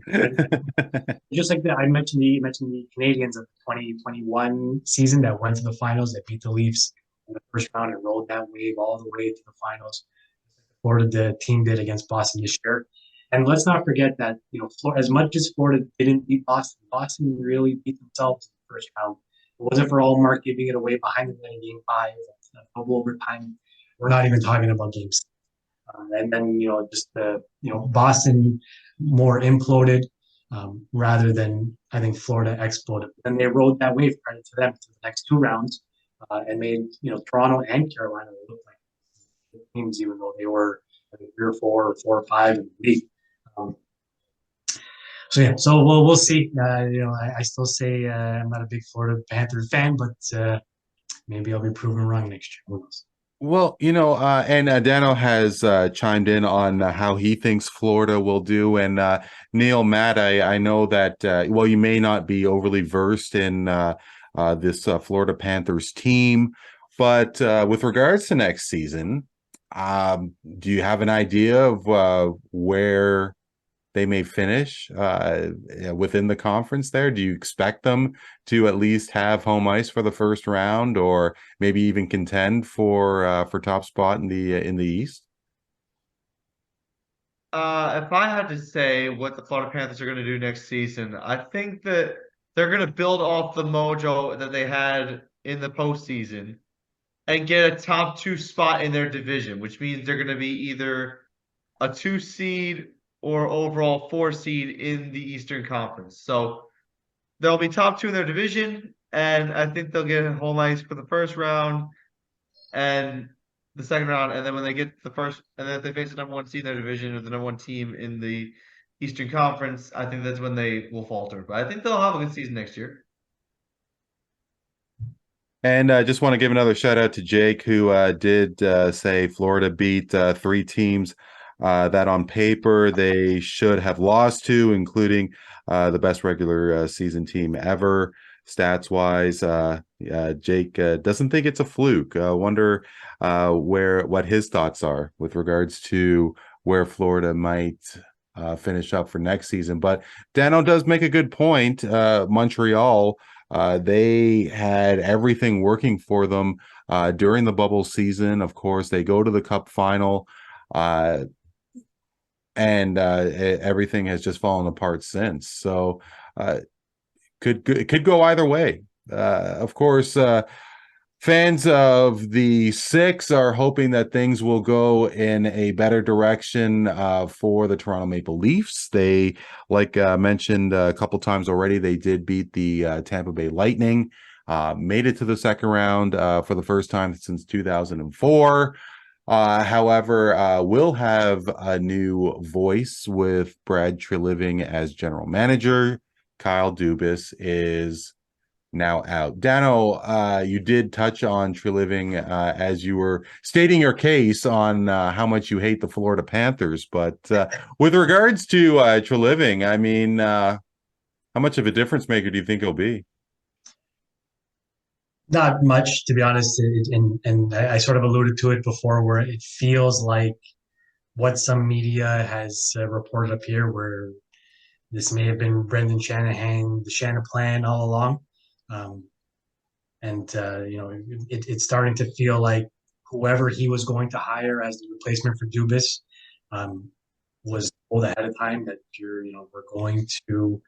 Just like that, I mentioned the Canadians of the 2021 season that went to the finals, that beat the Leafs in the first round and rode that wave all the way to the finals. Florida, the team did against Boston this year. And let's not forget that, as much as Florida didn't beat Boston, Boston really beat themselves in the first round. It wasn't for Allmark giving it away behind the net in Game 5, double overtime. We're not even talking about Game 6. And then, Boston more imploded rather than, I think, Florida exploded. And they rode that wave, credit to them, to the next 2 rounds, and made, Toronto and Carolina look like teams, even though they were 3 or 4 or 4 or 5 in the league. So we'll see. I still say I'm not a big Florida Panthers fan, but maybe I'll be proven wrong next year. Who knows? Well, and Dano has chimed in on how he thinks Florida will do. And Neel, Matt, I know that, you may not be overly versed in this Florida Panthers team, but with regards to next season, do you have an idea of where they may finish within the conference there? Do you expect them to at least have home ice for the first round, or maybe even contend for top spot in the East? If I had to say what the Florida Panthers are going to do next season, I think that they're going to build off the mojo that they had in the postseason and get a top 2 spot in their division, which means they're going to be either a 2 seed or overall 4 seed in the Eastern Conference. So they'll be top 2 in their division, and I think they'll get home ice for the first round and the second round. And then when they get the first, and then if they face the number 1 seed in their division or the number 1 team in the Eastern Conference, I think that's when they will falter. But I think they'll have a good season next year. And I just want to give another shout out to Jake, who did say Florida beat 3 teams that on paper they should have lost to, including the best regular season team ever, stats-wise. Jake doesn't think it's a fluke. Wonder what his thoughts are with regards to where Florida might finish up for next season. But Dano does make a good point. Montreal, they had everything working for them during the bubble season. Of course, they go to the Cup final. And and everything has just fallen apart since. So it could go either way. Of course, fans of the Six are hoping that things will go in a better direction for the Toronto Maple Leafs. They, like mentioned a couple times already, they did beat the Tampa Bay Lightning, made it to the second round for the first time since 2004. However, we'll have a new voice with Brad Treliving as general manager. Kyle Dubas is now out. Dano, you did touch on Treliving as you were stating your case on how much you hate the Florida Panthers. But with regards to Treliving, I mean, how much of a difference maker do you think he'll be? Not much, to be honest. And I sort of alluded to it before, where it feels like what some media has reported up here, where this may have been Brendan Shanahan, the Shanahan plan all along. It's starting to feel like whoever he was going to hire as the replacement for Dubas was told ahead of time that we're going to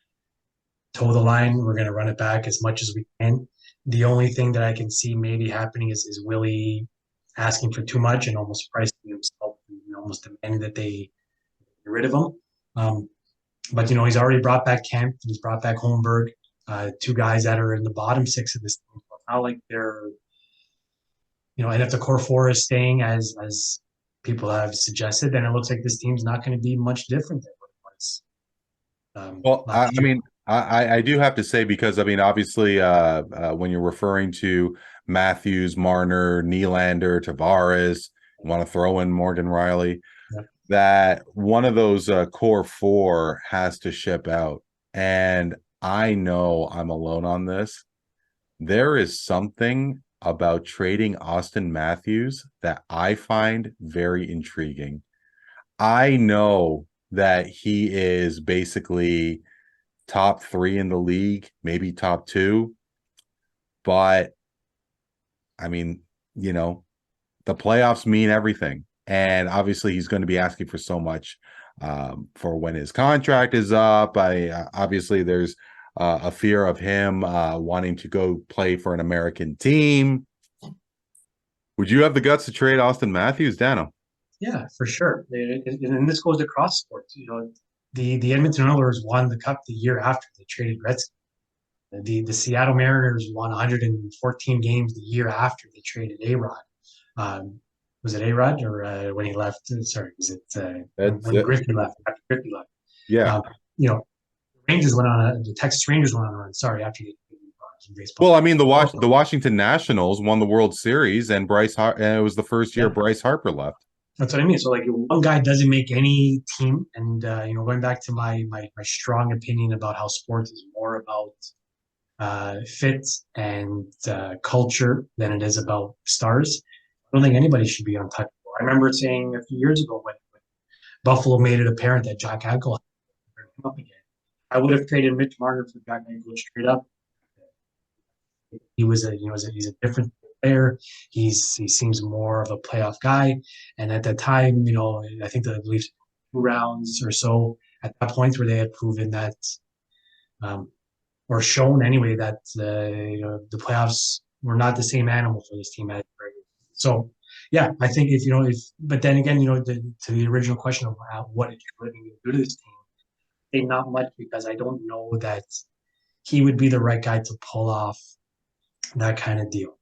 toe the line. We're going to run it back as much as we can. The only thing that I can see maybe happening is Willie asking for too much and almost pricing himself, almost demanding that they get rid of him. But he's already brought back Kemp. He's brought back Holmberg, two guys that are in the bottom six of this team. So it's not like they're, and if the core four is staying as people have suggested, then it looks like this team's not going to be much different than what it was. Well, I do have to say, because obviously when you're referring to Matthews, Marner, Nylander, Tavares, you want to throw in Morgan Riley, that one of those core four has to ship out. And I know I'm alone on this. There is something about trading Austin Matthews that I find very intriguing. I know that he is basically top 3 in the league, maybe top 2. But the playoffs mean everything. And obviously he's going to be asking for so much for when his contract is up. Obviously there's a fear of him wanting to go play for an American team. Would you have the guts to trade Austin Matthews, Dano? Yeah, for sure. And this goes across sports. The Edmonton Oilers won the Cup the year after they traded Gretzky. The Seattle Mariners won 114 games the year after they traded A-Rod. Was it A-Rod or when he left? Sorry, was it when Griffey left? After Griffey left. Yeah. The Texas Rangers went on a run. Sorry, after they baseball. Well, the Washington Nationals won the World Series, and it was the first year Bryce Harper left. That's what I mean. So, like, one guy doesn't make any team, and going back to my strong opinion about how sports is more about fit and culture than it is about stars. I don't think anybody should be untouchable. I remember saying a few years ago when Buffalo made it apparent that Jack Eichel had him up again. I would have traded Mitch Marner for Jack Eichel straight up. He's a different player. He seems more of a playoff guy. And at that time, I think the Leafs 2 rounds or so at that point where they had proven that, or shown anyway, that the playoffs were not the same animal for this team as. So, yeah, I think but then again, to the original question of what is living do to this team, I think not much, because I don't know that he would be the right guy to pull off that kind of deal.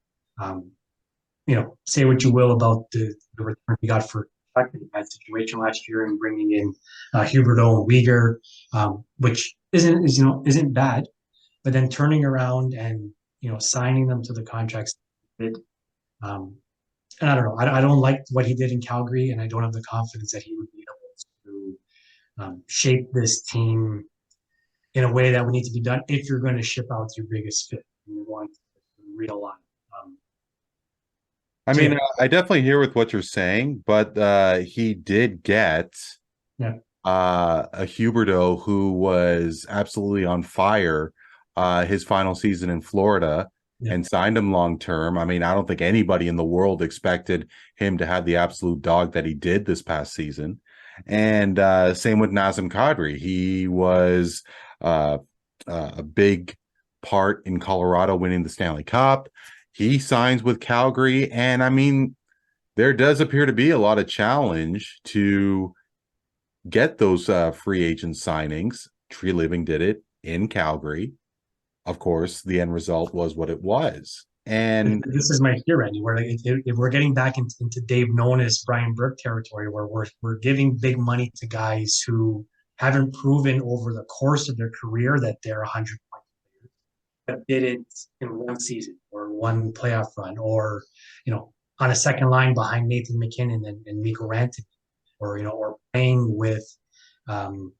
Say what you will about the return he got for that situation last year and bringing in Huberdeau and Weegar, which isn't bad, but then turning around and signing them to the contracts he did. And I don't know. I don't like what he did in Calgary, and I don't have the confidence that he would be able to shape this team in a way that would need to be done if you're going to ship out your biggest fit and you want to realign. I definitely hear with what you're saying, but he did get a Huberdeau who was absolutely on fire his final season in Florida. And signed him long term. I don't think anybody in the world expected him to have the absolute dog that he did this past season. And same with Nazem Kadri. He was a big part in Colorado winning the Stanley Cup. He signs with Calgary. And I mean, there does appear to be a lot of challenge to get those free agent signings. Tree Living did it in Calgary. Of course, the end result was what it was. And this is my fear, Randy. Where if we're getting back into Dave Nonis, Brian Burke territory, where we're giving big money to guys who haven't proven over the course of their career that they're 100-point players, that did it in one season or one playoff run, or on a second line behind Nathan McKinnon and Mikko Rantanen, or playing with oh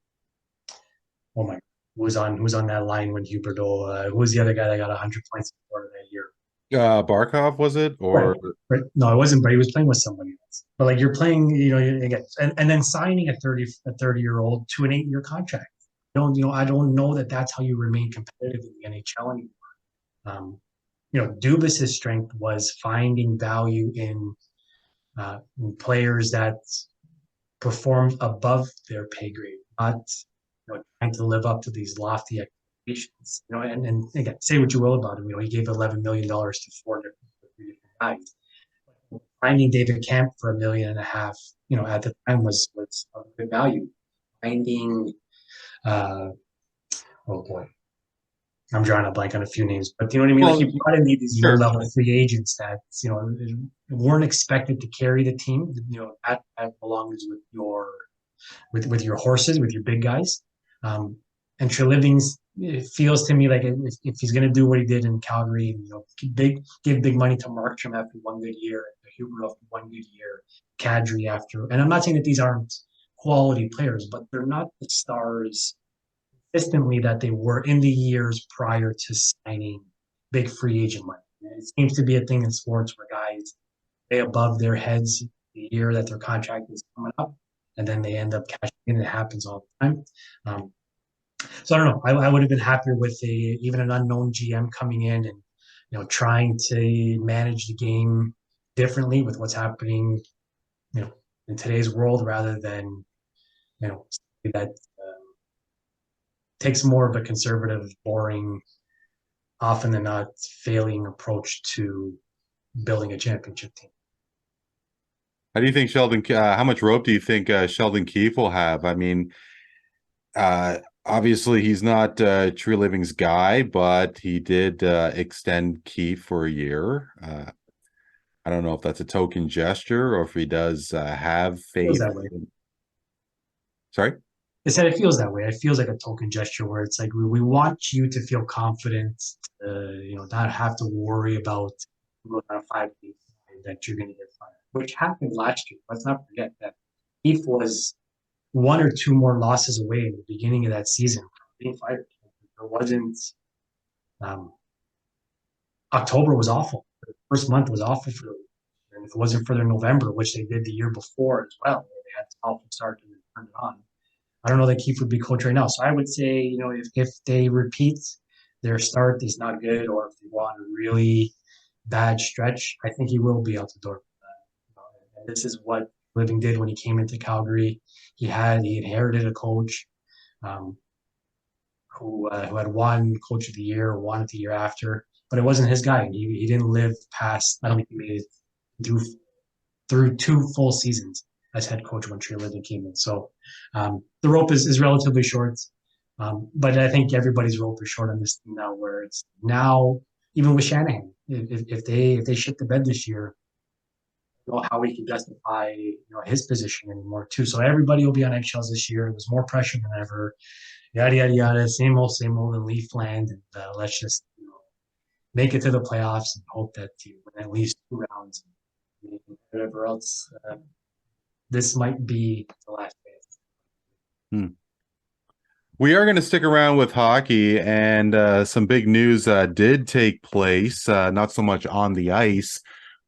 my, who's on that line when Huberdeau? Who was the other guy that got 100 points before that year? Barkov, was it? Or right. No, it wasn't, but he was playing with somebody else. But like you're playing, again, and then signing a 30-year-old to an 8-year contract. I don't know that that's how you remain competitive in the NHL anymore. Dubas's strength was finding value in players that performed above their pay grade, not trying to live up to these lofty expectations. And again, say what you will about him. He gave $11 million to three different guys. Finding David Camp for $1.5 million, at the time was a good value. Finding, oh boy, I'm drawing a blank on a few names, but you know what I mean? Well, like you brought in these low-level free agents that weren't expected to carry the team. That belongs with your horses, with your big guys. And Treliving's, it feels to me like if he's going to do what he did in Calgary, give big money to Markstrom after one good year, Huber after one good year, Kadri after. And I'm not saying that these aren't quality players, but they're not the stars consistently that they were in the years prior to signing big free agent money. It seems to be a thing in sports where guys pay above their heads the year that their contract is coming up, and then they end up cashing in. It happens all the time. So I don't know. I would have been happier with even an unknown GM coming in and trying to manage the game differently with what's happening in today's world, rather than that takes more of a conservative, boring, often than not failing approach to building a championship team. How do you think how much rope do you think Sheldon Keefe will have? I mean, obviously he's not True Living's guy, but he did extend Keefe for a year. I don't know if that's a token gesture or if he does have faith. Sorry? I said it feels that way. It feels like a token gesture where it's like we want you to feel confident, not have to worry about going on a 5-game that you're going to get fired, which happened last year. Let's not forget that Keefe was 1 or 2 more losses away in the beginning of that season from being fired. There wasn't. October was awful. The first month was awful for them. And if it wasn't for their November, which they did the year before as well, where they had this awful start and then turned it on, I don't know that Keefe would be coach right now. So I would say, if they repeat their start is not good, or if they go on a really bad stretch, I think he will be out the door. And this is what Living did when he came into Calgary. He inherited a coach who had won Coach of the Year, won it the year after, but it wasn't his guy. He didn't live past. I don't think he made it through 2 full seasons as head coach when Tree Living came in. So the rope is relatively short, but I think everybody's rope is short on this team now. Where it's now, even with Shanahan, if they shit the bed this year, I don't know how he can justify his position anymore too. So everybody will be on eggshells this year. There's more pressure than ever. Yada yada yada. Same old in Leafland, and let's just make it to the playoffs and hope that you win at least 2 rounds. And whatever else. This might be the last phase. We are going to stick around with hockey, and some big news did take place, not so much on the ice,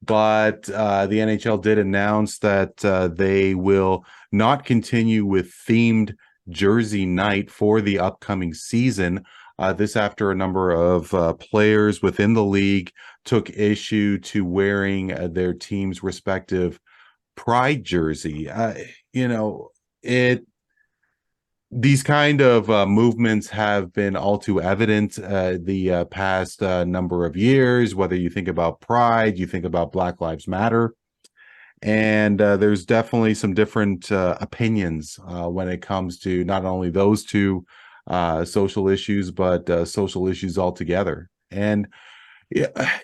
but the NHL did announce that they will not continue with themed jersey night for the upcoming season. This after a number of players within the league took issue to wearing their team's respective pride jersey. these kind of movements have been all too evident the past number of years, whether you think about Pride, you think about Black Lives Matter. And there's definitely some different opinions when it comes to not only those two social issues, but social issues altogether. And,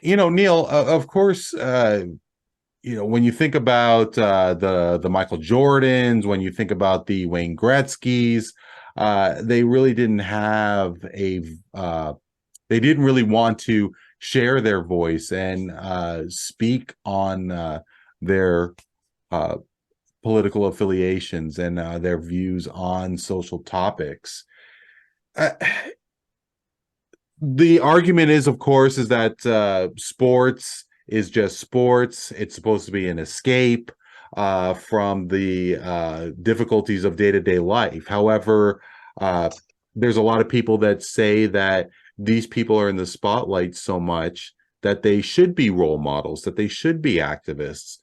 Neel, of course, when you think about the Michael Jordans, when you think about the Wayne Gretzky's, they really didn't have they didn't really want to share their voice and speak on their political affiliations and their views on social topics. The argument is, of course, is that sports is just sports. It's supposed to be an escape from the difficulties of day-to-day life. However, there's a lot of people that say that these people are in the spotlight so much that they should be role models, that they should be activists.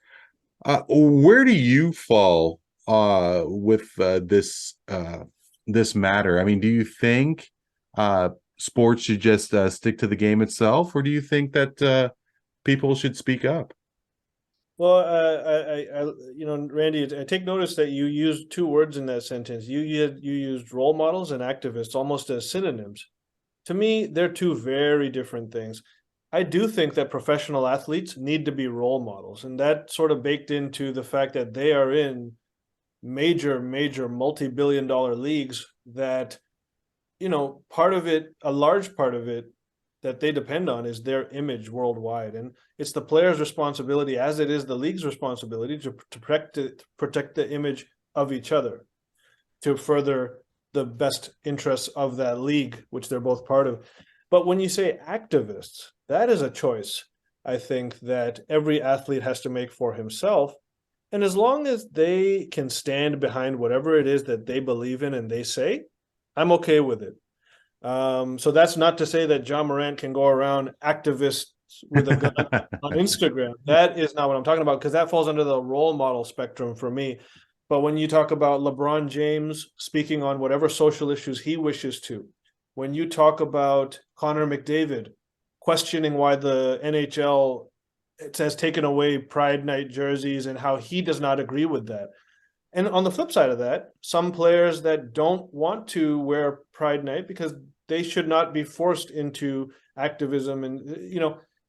Where do you fall with this matter? I mean, do you think sports should just stick to the game itself, or do you think that people should speak up? Well, Randy, I take notice that you used two words in that sentence. You used role models and activists almost as synonyms. To me, they're two very different things. I do think that professional athletes need to be role models, and that sort of baked into the fact that they are in major multi-billion-dollar leagues that, part of it, a large part of it that they depend on is their image worldwide. And it's the player's responsibility, as it is the league's responsibility, to protect the image of each other, to further the best interests of that league, which they're both part of. But when you say activists, that is a choice, I think, that every athlete has to make for himself. And as long as they can stand behind whatever it is that they believe in and they say, I'm okay with it. So that's not to say that John Morant can go around activists with a gun on Instagram. That is not what I'm talking about, because that falls under the role model spectrum for me. But when you talk about LeBron James speaking on whatever social issues he wishes to, when you talk about Connor McDavid questioning why the NHL has taken away Pride Night jerseys and how he does not agree with that. And on the flip side of that, some players that don't want to wear Pride Night because they should not be forced into activism. And,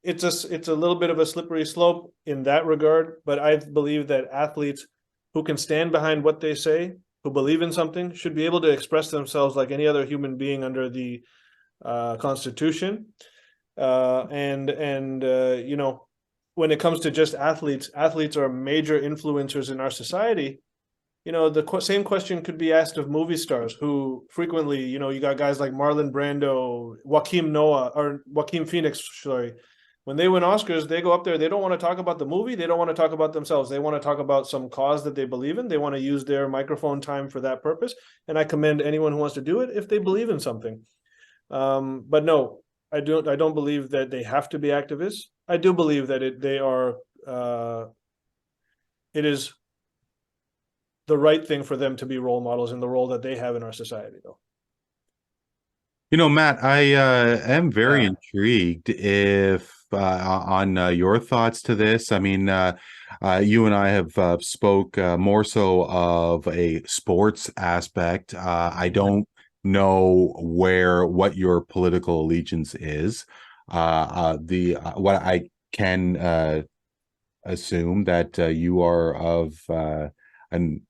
it's a little bit of a slippery slope in that regard. But I believe that athletes who can stand behind what they say, who believe in something, should be able to express themselves like any other human being under the Constitution. When it comes to just athletes are major influencers in our society. The same question could be asked of movie stars who frequently, you got guys like Marlon Brando, Joaquin Phoenix, sorry. When they win Oscars, they go up there, they don't want to talk about the movie, they don't want to talk about themselves. They want to talk about some cause that they believe in. They want to use their microphone time for that purpose. And I commend anyone who wants to do it if they believe in something. But no, I don't believe that they have to be activists. I do believe that it is the right thing for them to be role models in the role that they have in our society, though. Matt, I am very intrigued on your thoughts to this. I mean, you and I have spoke more so of a sports aspect. I don't know what your political allegiance is. What I can assume that you are of an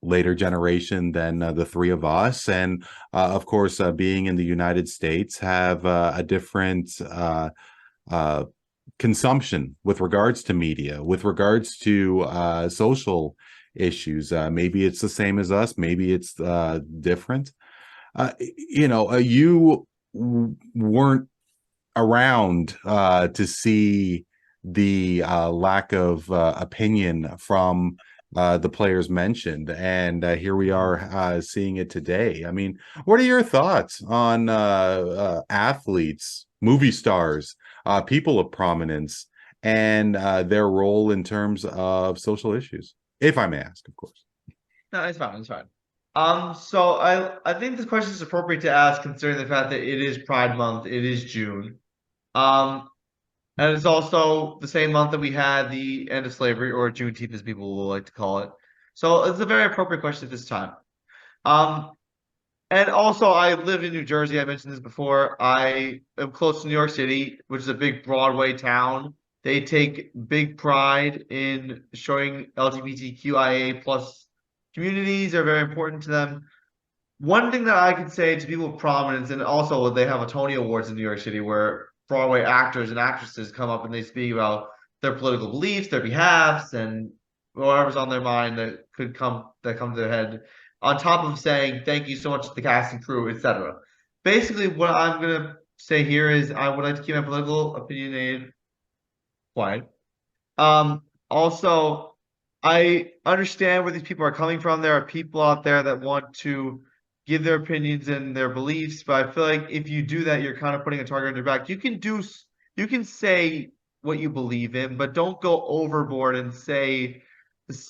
later generation than the three of us, and of course, being in the United States, have a different consumption with regards to media, with regards to social issues. Maybe it's the same as us, maybe it's different. You weren't around to see the lack of opinion from the players mentioned, and here we are seeing it today. I mean, what are your thoughts on athletes, movie stars, people of prominence, and their role in terms of social issues, if I may ask, of course? No, it's fine. It's fine. So I think this question is appropriate to ask considering the fact that it is Pride Month, it is June. And it's also the same month that we had the end of slavery, or Juneteenth as people will like to call it. So it's a very appropriate question at this time. Um, and also I live in New Jersey. I mentioned this before. I am close to New York City, which is a big Broadway town. They take big pride in showing LGBTQIA plus communities are very important to them. One thing that I could say to people of prominence, and also they have a Tony Awards in New York City where Broadway actors and actresses come up and they speak about their political beliefs, their behalfs, and whatever's on their mind that come to their head. On top of saying thank you so much to the cast and crew, etc. Basically, what I'm gonna say here is I would like to keep my political opinionated quiet. Also, I understand where these people are coming from. There are people out there that want to give their opinions and their beliefs, but I feel like if you do that, you're kind of putting a target on your back. You can say what you believe in, but don't go overboard and say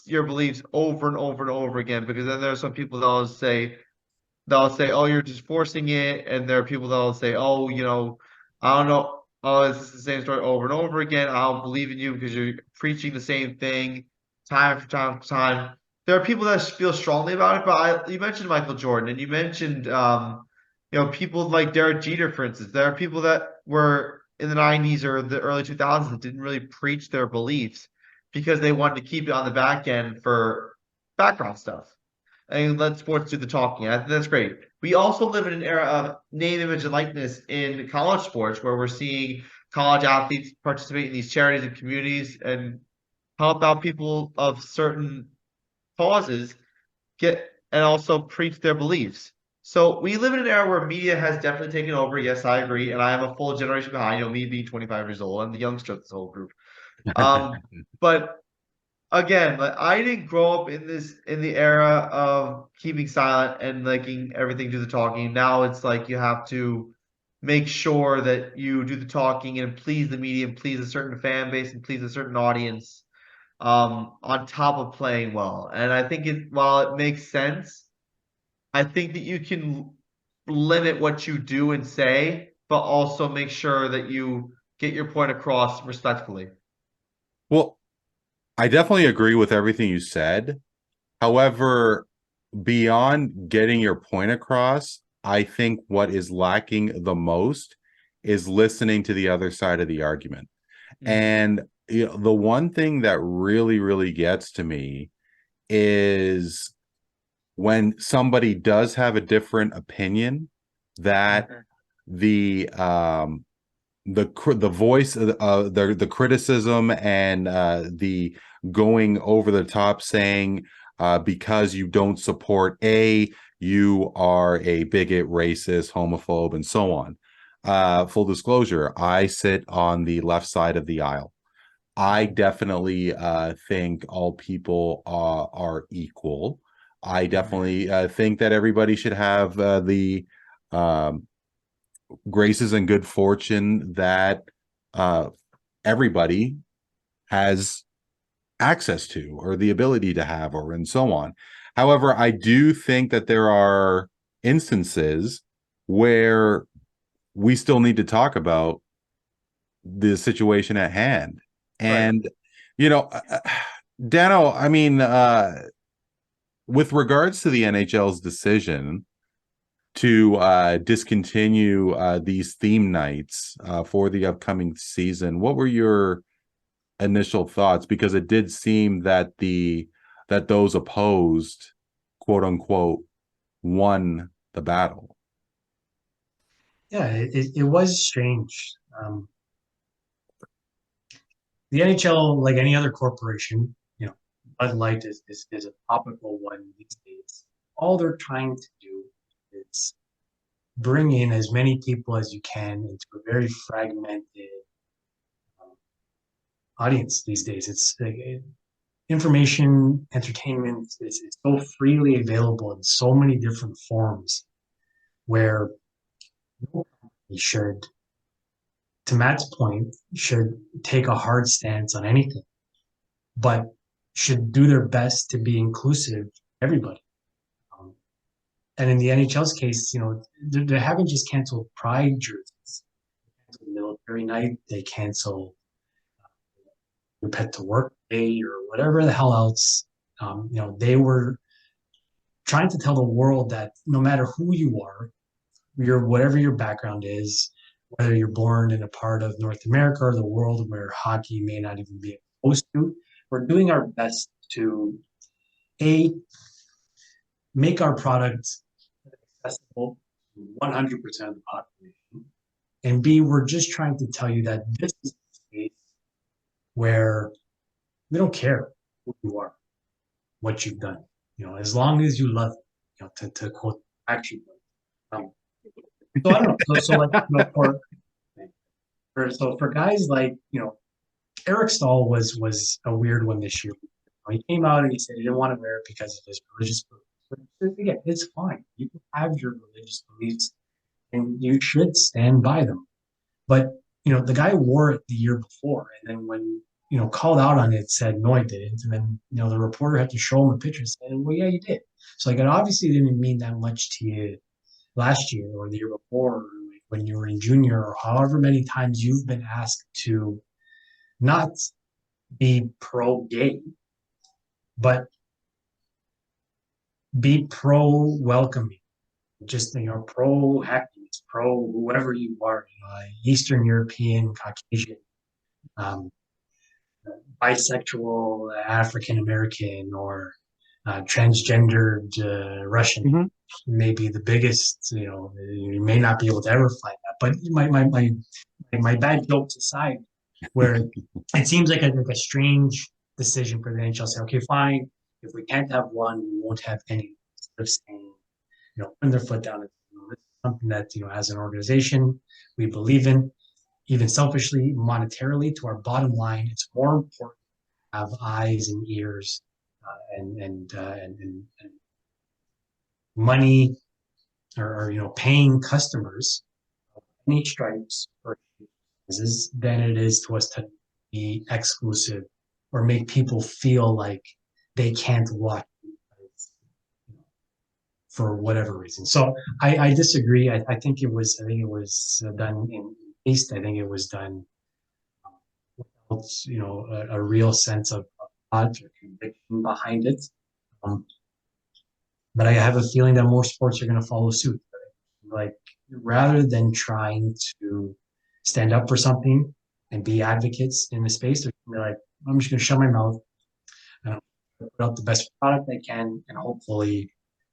your beliefs over and over and over again, because then there are some people they'll say, oh, you're just forcing it, and there are people that'll say, oh, I don't know. Oh, it's the same story over and over again. I don't believe in you because you're preaching the same thing time after time after time. There are people that feel strongly about it, but you mentioned Michael Jordan, and you mentioned people like Derek Jeter, for instance. There are people that were in the 90s or the early 2000s that didn't really preach their beliefs because they wanted to keep it on the back end for background stuff and let sports do the talking. I think that's great. We also live in an era of name, image, and likeness in college sports where we're seeing college athletes participate in these charities and communities and help out people of certain causes get and also preach their beliefs. So we live in an era where media has definitely taken over. Yes, I agree. And I am a full generation behind, me being 25 years old. I'm the youngster of this whole group. But again, like I didn't grow up in the era of keeping silent and letting everything do the talking. Now it's like you have to make sure that you do the talking and please the media and please a certain fan base and please a certain audience on top of playing well. And I think while it makes sense, I think that you can limit what you do and say, but also make sure that you get your point across respectfully. Well, I definitely agree with everything you said. However, beyond getting your point across, I think what is lacking the most is listening to the other side of the argument. Mhm. And the one thing that really, really gets to me is when somebody does have a different opinion, that the voice of the criticism and the going over the top saying because you don't support A, you are a bigot, racist, homophobe, and so on. Full disclosure, I sit on the left side of the aisle. I definitely think all people are equal. I definitely think that everybody should have the graces and good fortune that everybody has access to or the ability to have, or and so on. However, I do think that there are instances where we still need to talk about the situation at hand. And, Dano, I mean, with regards to the NHL's decision to discontinue these theme nights for the upcoming season, what were your initial thoughts? Because it did seem that those opposed, quote unquote, won the battle. Yeah, it was strange. The NHL, like any other corporation, Bud Light is a topical one these days. All they're trying to do is bring in as many people as you can into a very fragmented audience these days. It's like information, entertainment is so freely available in so many different forms where no company should, to Matt's point, should take a hard stance on anything, but should do their best to be inclusive to everybody. And in the NHL's case, they haven't just canceled pride jerseys. They canceled military night. They cancel your pet to work day or whatever the hell else. They were trying to tell the world that no matter who you are, whatever your background is, whether you're born in a part of North America or the world where hockey may not even be exposed to, we're doing our best to make our product accessible to 100% of the population, and B, we're just trying to tell you that this is a space where we don't care who you are, what you've done, as long as you love it, to quote actually. So I don't know. So like for guys like Eric Stahl was a weird one this year. He came out and he said he didn't want to wear it because of his religious beliefs. But again, it's fine. You can have your religious beliefs, and you should stand by them. But the guy wore it the year before, and then when called out on it, said no, I didn't, and then the reporter had to show him a picture and said, well, yeah, you did. So like it obviously didn't mean that much to you last year or the year before, or when you were in junior, or however many times you've been asked to not be pro-gay, but be pro-welcoming, just pro-happiness, pro-whoever you are, Eastern European, Caucasian, bisexual, African American, or transgendered Russian. Maybe the biggest. You may not be able to ever find that. But my bad jokes aside, where it seems like a strange decision for the NHL to say, okay, fine, if we can't have one, we won't have any. Instead of saying, putting their foot down, and this is something that as an organization we believe in, even selfishly, monetarily, to our bottom line, it's more important to have eyes and ears and money or paying customers any stripes or sizes than it is to us to be exclusive or make people feel like they can't watch for whatever reason. So I disagree. I think it was done in haste. I think it was done without a real sense of thought or conviction behind it. But I have a feeling that more sports are going to follow suit. Like, rather than trying to stand up for something and be advocates in the space, they're like, I'm just going to shut my mouth and put out the best product I can, and hopefully,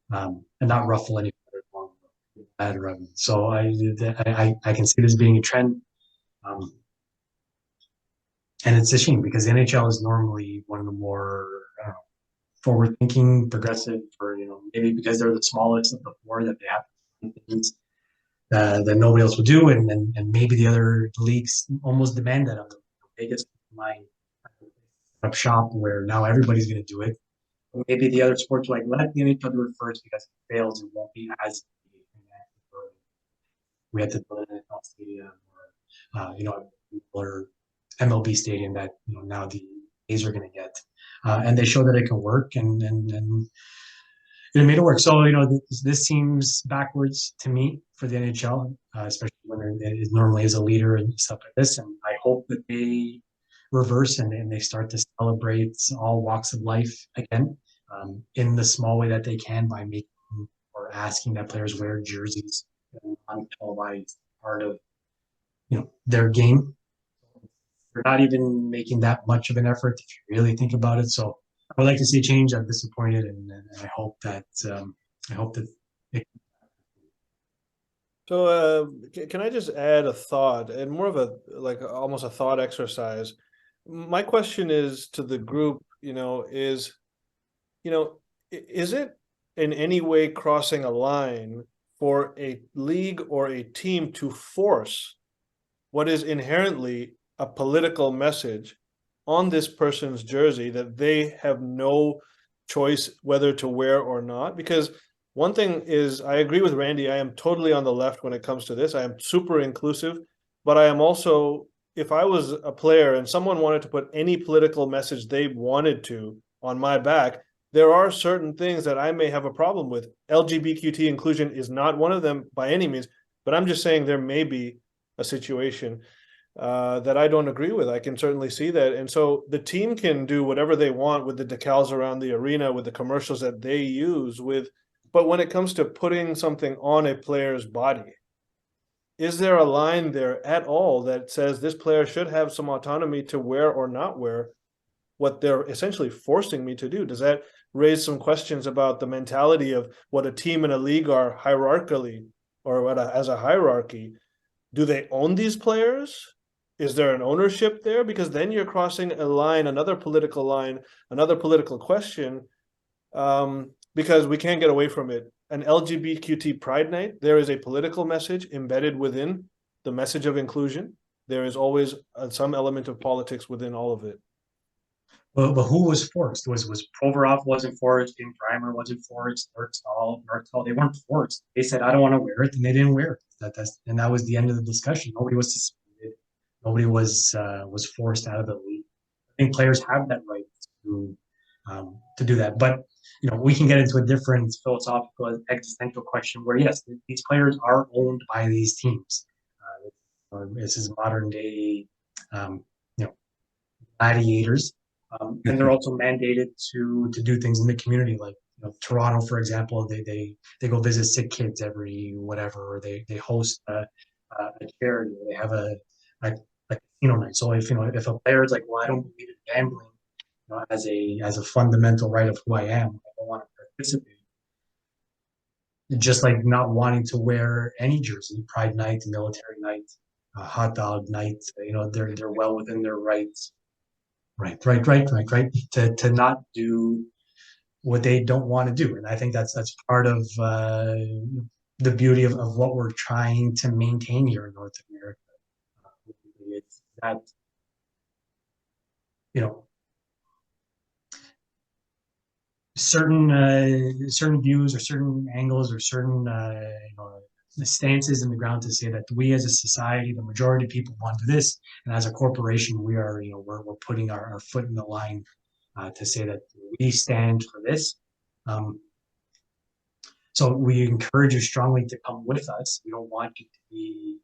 and not ruffle any bad revenue. So I can see this being a trend. And it's a shame because the NHL is normally one of the more forward-thinking, progressive, or maybe because they're the smallest of the four that they have things that nobody else will do, and maybe the other leagues almost demand that of them. Vegas might up shop where now everybody's going to do it. Or maybe the other sports like let the NHL do it first because if it fails, it won't be as we had to build an NFL stadium or MLB stadium that now the A's are going to get, and they show that it can work, and it made it work. So this seems backwards to me for the NHL, especially when it normally is a leader and stuff like this. And I hope that they reverse and they start to celebrate all walks of life again, in the small way that they can, by making or asking that players wear jerseys on televised part of their game. They're not even making that much of an effort if you really think about it. So I would like to see a change. I'm disappointed, and I hope that it. So can I just add a thought, and more of almost a thought exercise? My question is to the group, is it in any way crossing a line for a league or a team to force what is inherently a political message on this person's jersey that they have no choice whether to wear or not? Because one thing is, I agree with Randy, I am totally on the left when it comes to this. I am super inclusive, but I am also, if I was a player and someone wanted to put any political message they wanted to on my back, there are certain things that I may have a problem with. LGBTQ inclusion is not one of them by any means, but I'm just saying there may be a situation that I don't agree with. I can certainly see that. And so the team can do whatever they want with the decals around the arena, with the commercials that they use but when it comes to putting something on a player's body, is there a line there at all that says this player should have some autonomy to wear or not wear what they're essentially forcing me to do? Does that raise some questions about the mentality of what a team and a league are hierarchically, or as a hierarchy? Do they own these players? Is there an ownership there? Because then you're crossing a line, another political question, because we can't get away from it. An LGBTQ Pride Night, there is a political message embedded within the message of inclusion. There is always some element of politics within all of it. But who was forced? Was Provorov wasn't forced, Jim Primer wasn't forced, Northall, they weren't forced. They said, I don't want to wear it, and they didn't wear it. That was the end of the discussion. Nobody was suspended. Nobody was forced out of the league. I think players have that right to do that. But we can get into a different philosophical, existential question where, yes, these players are owned by these teams. This is modern day, gladiators. And they're also mandated to do things in the community, like Toronto, for example. They go visit sick kids every whatever, or they host a charity, or they have a casino night. So if a player is like, well, I don't believe in gambling, as a fundamental right of who I am, I don't want to participate. Just like not wanting to wear any jersey, Pride Night, military night, hot dog night, they're well within their rights. Right. To not do what they don't want to do. And I think that's part of the beauty of what we're trying to maintain here in North America. It's that, certain views or certain angles or certain stances in the ground to say that we as a society, the majority of people want to do this, and as a corporation, we are, we're putting our foot in the line to say that we stand for this. So we encourage you strongly to come with us. We don't want you to be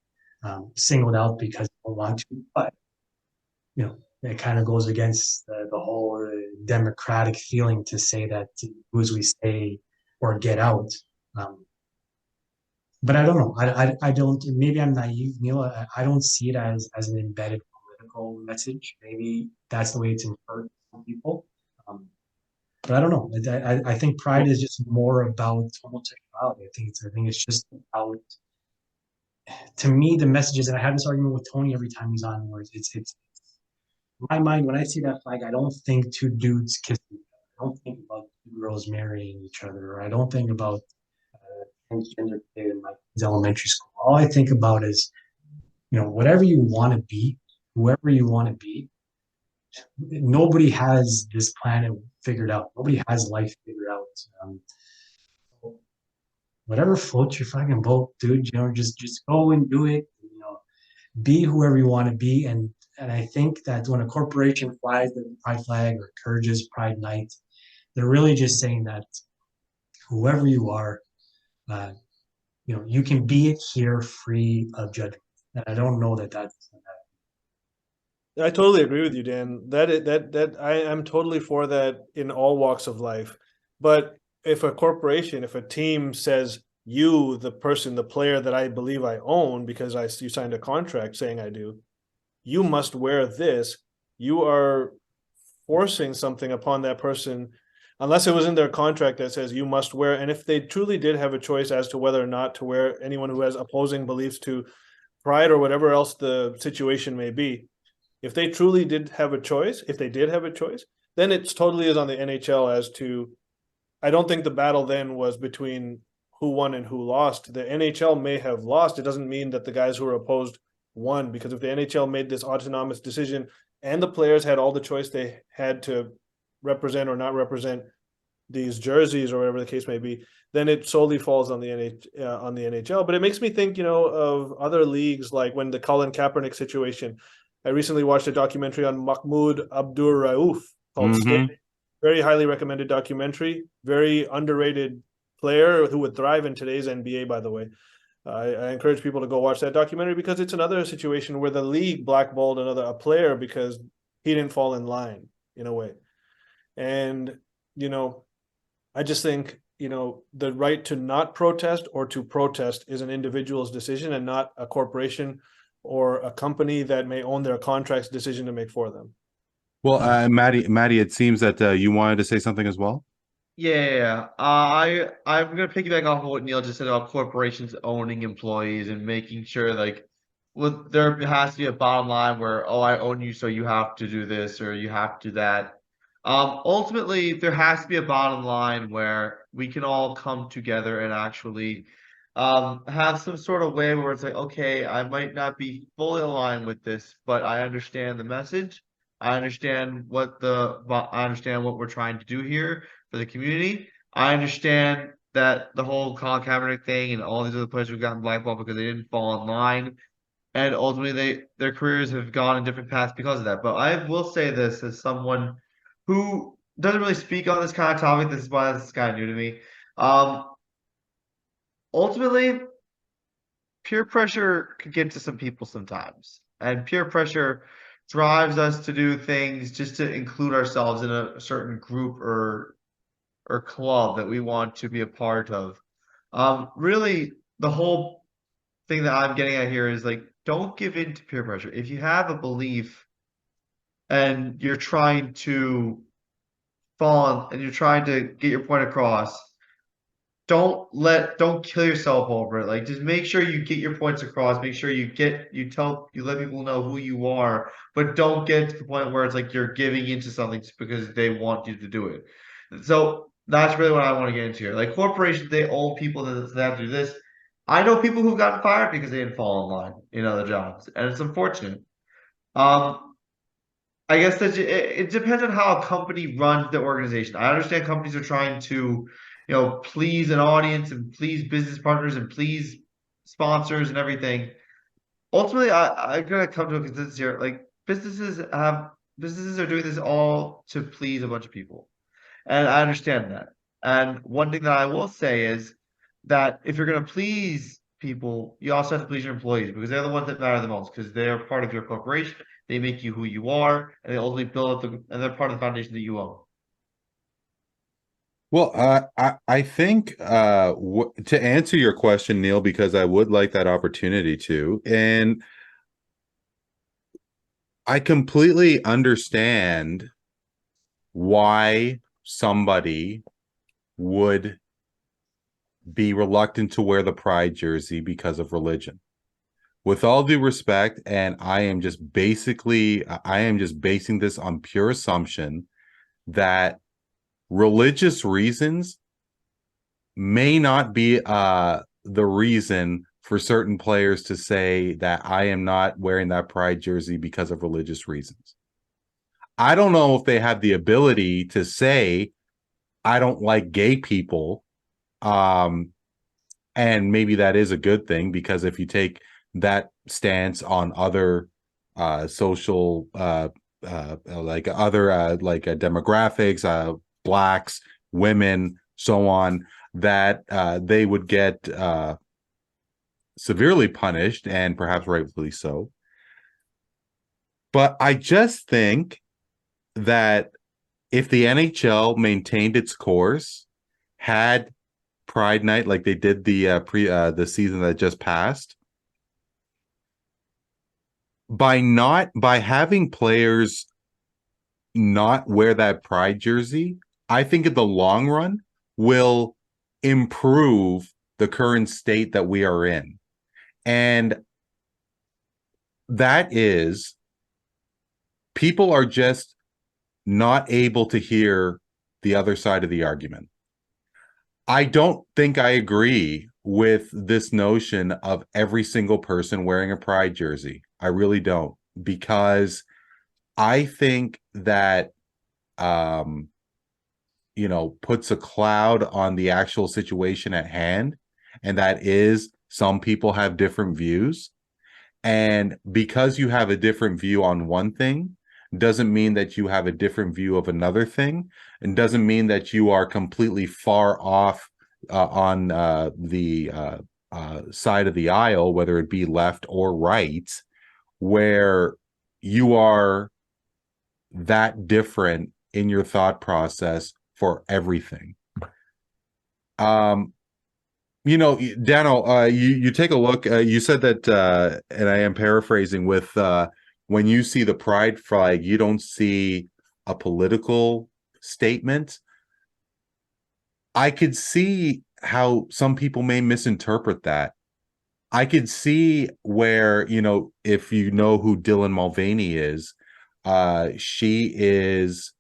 singled out because you don't want to, but it kind of goes against the whole democratic feeling to say that do as we say or get out. But I don't know. I don't. Maybe I'm naive, Neel. I don't see it as an embedded political message. Maybe that's the way it's inferred to some people. But I don't know. I think Pride is just more about homosexuality. I think it's just about. To me, the messages, and I have this argument with Tony every time he's on, where it's in my mind, when I see that flag, I don't think two dudes kissing each other. I don't think about two girls marrying each other. Or I don't think about transgender kid in my elementary school. All I think about is, whatever you want to be, whoever you want to be. Nobody has this planet figured out. Nobody has life figured out. Whatever floats your fucking boat, dude. Just go and do it. Be whoever you want to be. And I think that when a corporation flies the Pride flag or encourages Pride Night, they're really just saying that whoever you are, you can be it here free of judgment. And I don't know that's. I totally agree with you, Dan. I'm totally for that in all walks of life. But if a corporation, if a team says, you, the person, the player that I believe I own because you signed a contract saying I do, you must wear this, you are forcing something upon that person, unless it was in their contract that says you must wear. And if they truly did have a choice as to whether or not to wear, anyone who has opposing beliefs to Pride or whatever else the situation may be, if they truly did have a choice, then it totally is on the NHL as to, I don't think the battle then was between who won and who lost. The NHL may have lost. It doesn't mean that the guys who were opposed won, because if the NHL made this autonomous decision and the players had all the choice they had to represent or not represent these jerseys or whatever the case may be, then it solely falls on the NHL. But it makes me think, of other leagues, like when the Colin Kaepernick situation. I recently watched a documentary on Mahmoud Abdur Rauf called Stay. Very highly recommended documentary. Very underrated player who would thrive in today's NBA, by the way. I encourage people to go watch that documentary because it's another situation where the league blackballed a player because he didn't fall in line in a way. And, I just think, the right to not protest or to protest is an individual's decision and not a corporation or a company that may own their contract's decision to make for them. Well, Maddie, it seems that you wanted to say something as well. Yeah. I'm gonna piggyback off of what Neil just said about corporations owning employees and making sure there has to be a bottom line where, oh, I own you, so you have to do this or you have to do that. Ultimately, there has to be a bottom line where we can all come together and actually have some sort of way where it's like, okay, I might not be fully aligned with this, but I understand the message. I understand what we're trying to do here for the community. I understand that the whole Colin Kaepernick thing and all these other players who've gotten blackballed because they didn't fall in line, and ultimately their careers have gone in different paths because of that. But I will say this as someone who doesn't really speak on this kind of topic. This is why this is kind of new to me. Ultimately, peer pressure can get to some people sometimes, and peer pressure drives us to do things just to include ourselves in a certain group or club that we want to be a part of. Really, the whole thing that I'm getting at here is like, don't give in to peer pressure. If you have a belief and you're trying to and you're trying to get your point across, don't kill yourself over it. Like, just make sure you get your points across. Make sure you let people know who you are, but don't get to the point where it's like you're giving into something just because they want you to do it. So that's really what I want to get into here. Like, corporations, they own people that they have to do this. I know people who've gotten fired because they didn't fall in line in other jobs, and it's unfortunate. I guess that it depends on how a company runs the organization. I understand companies are trying to, please an audience and please business partners and please sponsors and everything. Ultimately, I'm gonna come to a consensus here. Like, businesses are doing this all to please a bunch of people, and I understand that. And one thing that I will say is that if you're gonna please people, you also have to please your employees because they're the ones that matter the most because they're part of your corporation. They make you who you are, and they ultimately build up and they're part of the foundation that you own. Well, I think to answer your question, Neil, because I would like that opportunity to, and I completely understand why somebody would be reluctant to wear the Pride jersey because of religion. With all due respect, and I am just basing this on pure assumption that religious reasons may not be the reason for certain players to say that I am not wearing that Pride jersey because of religious reasons. I don't know if they have the ability to say, I don't like gay people. And maybe that is a good thing because if you take that stance on other social demographics, blacks, women, so on, that they would get severely punished and perhaps rightfully so. But I just think that if the NHL maintained its course, had Pride Night like they did the season that just passed, by having players not wear that Pride jersey, I think in the long run will improve the current state that we are in. And that is, people are just not able to hear the other side of the argument. I don't think I agree with this notion of every single person wearing a Pride jersey. I really don't, because I think that puts a cloud on the actual situation at hand, and that is some people have different views. And because you have a different view on one thing doesn't mean that you have a different view of another thing, and doesn't mean that you are completely far off on the side of the aisle, whether it be left or right, where you are that different in your thought process for everything. Daniel, you take a look. You said that, and I am paraphrasing, with when you see the pride flag, you don't see a political statement. I could see how some people may misinterpret that. I could see where, if you know who Dylan Mulvaney is, she is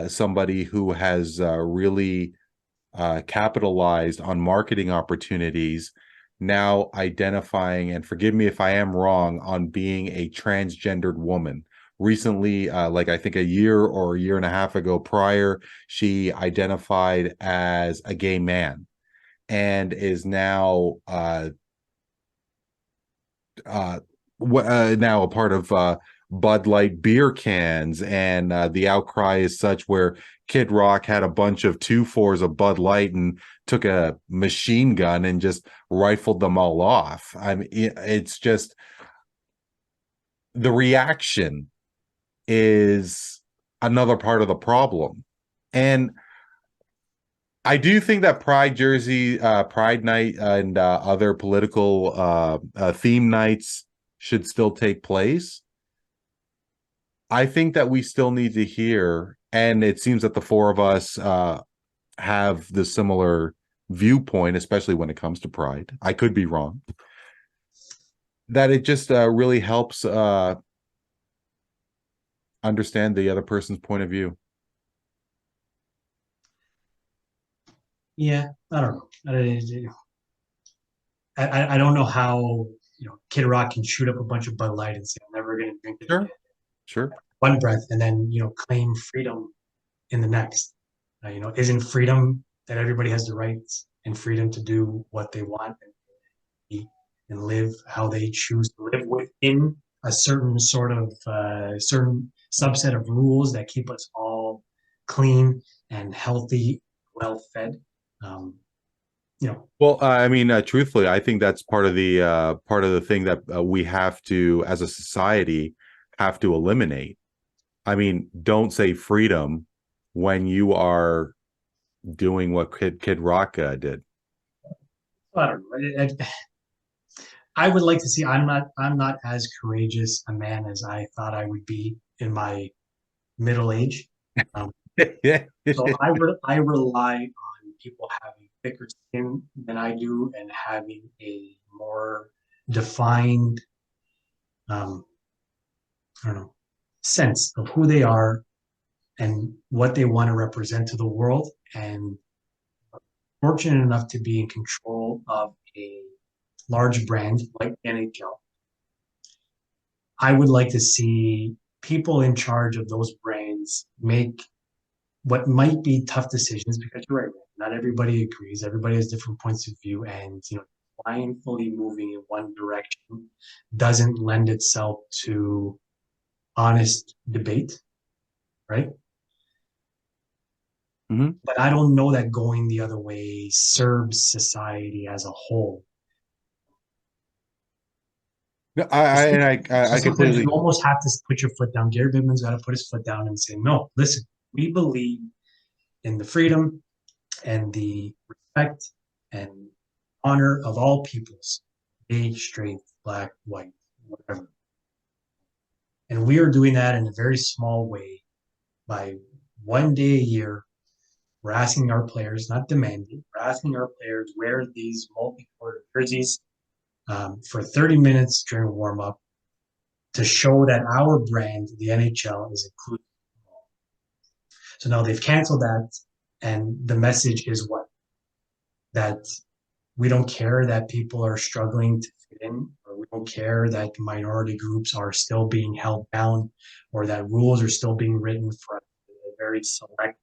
somebody who has really capitalized on marketing opportunities, now identifying, and forgive me if I am wrong, on being a transgendered woman. Recently, like I think a year or a year and a half ago prior, she identified as a gay man and is now now a part of Bud Light beer cans, and the outcry is such where Kid Rock had a bunch of 2-4s of Bud Light and took a machine gun and just rifled them all off. I mean, it's just, the reaction is another part of the problem. And I do think that Pride Jersey, Pride Night, and other political theme nights should still take place. I think that we still need to hear, and it seems that the four of us have the similar viewpoint, especially when it comes to pride. I could be wrong. That it just really helps understand the other person's point of view. Yeah, I don't know. I don't know how Kid Rock can shoot up a bunch of Bud Light and say, I'm never going to drink it again. Sure. One breath, and then claim freedom in the next. Isn't freedom that everybody has the rights and freedom to do what they want and live how they choose to live within a certain sort of certain subset of rules that keep us all clean and healthy, well fed. Well, I mean, truthfully, I think that's part of the thing that we have to, as a society, have to eliminate. I mean, don't say freedom when you are doing what Kid Rock did. I don't know. I would like to see. I'm not as courageous a man as I thought I would be in my middle age. So I rely on people having thicker skin than I do and having a more defined, I don't know, sense of who they are and what they want to represent to the world, and fortunate enough to be in control of a large brand like NHL. I would like to see people in charge of those brands make what might be tough decisions, because you're right, not everybody agrees. Everybody has different points of view, and blindly moving in one direction doesn't lend itself to honest debate, right? Mm-hmm. But I don't know that going the other way serves society as a whole. I completely. You almost have to put your foot down. Gary Bettman's got to put his foot down and say, no, listen, we believe in the freedom and the respect and honor of all peoples, gay, straight, black, white, whatever. And we are doing that in a very small way by one day a year. We're asking our players, not demanding, we're asking our players wear these multi-colored jerseys for 30 minutes during warm-up to show that our brand, the NHL, is inclusive. So now they've canceled that, and the message is what? That we don't care that people are struggling to fit in, or we don't care that minority groups are still being held down, or that rules are still being written for a very select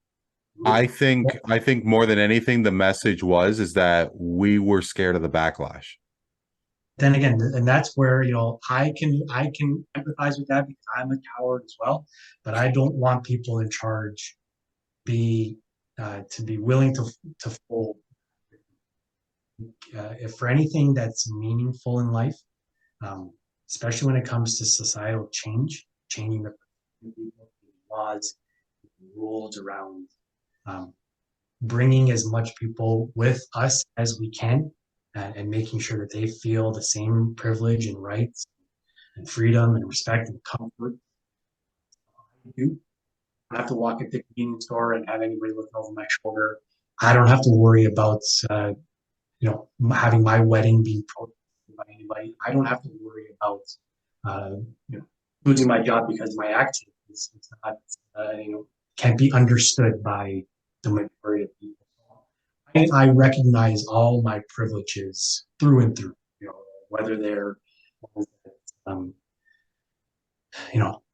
group. I think more than anything, the message is that we were scared of the backlash. then again, and that's where, I can empathize with that because I'm a coward as well, but I don't want people in charge to be willing to fold. If for anything that's meaningful in life, especially when it comes to societal change, changing the laws, rules around bringing as much people with us as we can, and making sure that they feel the same privilege and rights and freedom and respect and comfort. I don't have to walk into the convenience store and have anybody looking over my shoulder. I don't have to worry about having my wedding being protested by anybody. I don't have to worry about losing my job because my accent is not can't be understood by the majority of people. I recognize all my privileges through and through. Whether they're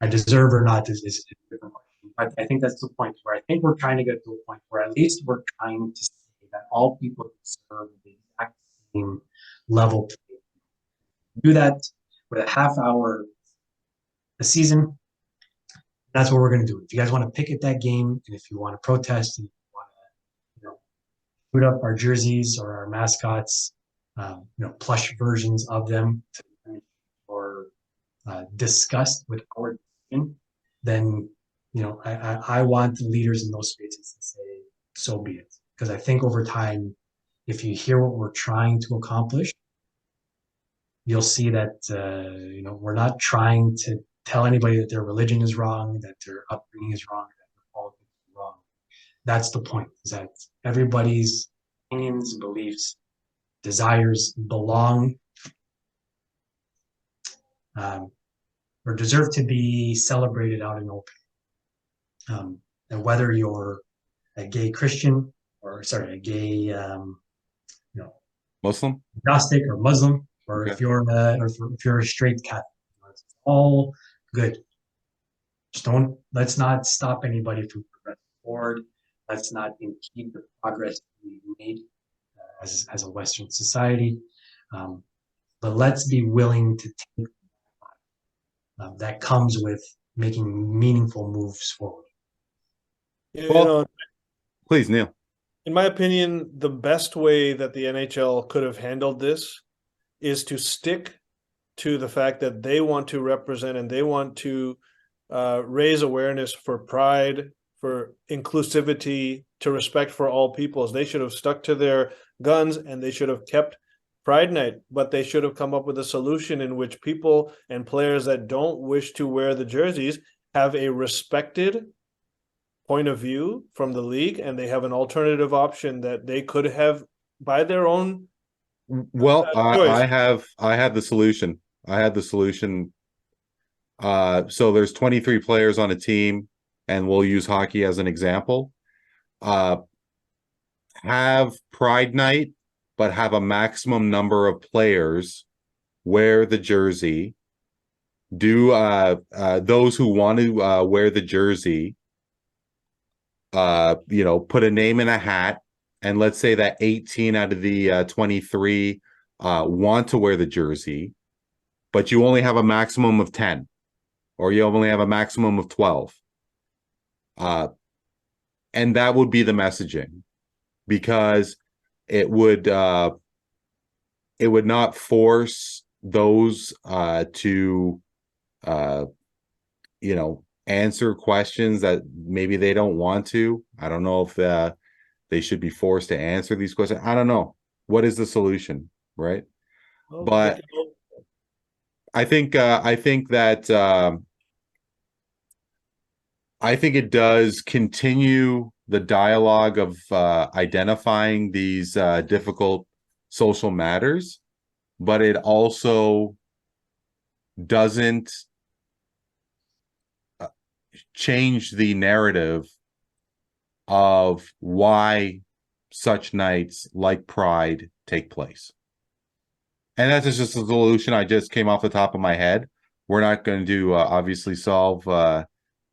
I deserve or not is a different question. But I think that's the point where I think we're trying to get to a point where at least we're trying to say that all people deserve the exact same level play. Do that with a half hour a season. That's what we're going to do. If you guys want to picket that game, and if you want to protest, and if you want to, put up our jerseys or our mascots, plush versions of them, or discussed with our team, then I want the leaders in those spaces to say, so be it. Because I think over time, if you hear what we're trying to accomplish, you'll see that we're not trying to tell anybody that their religion is wrong, that their upbringing is wrong, that their politics is wrong. That's the point, is that everybody's opinions, beliefs, desires belong or deserve to be celebrated out in open. And whether you're a gay Christian a gay Muslim, agnostic or Muslim, or Okay. if you're a straight Catholic, it's all good. Let's not stop anybody from progressing forward. Let's not impede the progress we've made as a Western society. But let's be willing to take that comes with making meaningful moves forward. Well, please, Neel. In my opinion, the best way that the NHL could have handled this is to stick to the fact that they want to represent and they want to raise awareness for pride, for inclusivity, to respect for all peoples. They should have stuck to their guns and they should have kept Pride Night, but they should have come up with a solution in which people and players that don't wish to wear the jerseys have a respected point of view from the league, and they have an alternative option that they could have by their own. Well, I have the solution. I had the solution. So there's 23 players on a team, and we'll use hockey as an example. Have Pride Night, but have a maximum number of players wear the jersey. Do those who want to wear the jersey, put a name in a hat, and let's say that 18 out of the 23 want to wear the jersey, but you only have a maximum of 10, or you only have a maximum of 12. And that would be the messaging, because it would not force those to answer questions that maybe they don't want to. I don't know if they should be forced to answer these questions. I don't know. What is the solution, right? Well, But I think it does continue the dialogue of identifying these difficult social matters, but it also doesn't change the narrative of why such nights like Pride take place. And that's just a solution I just came off the top of my head. We're not going to obviously solve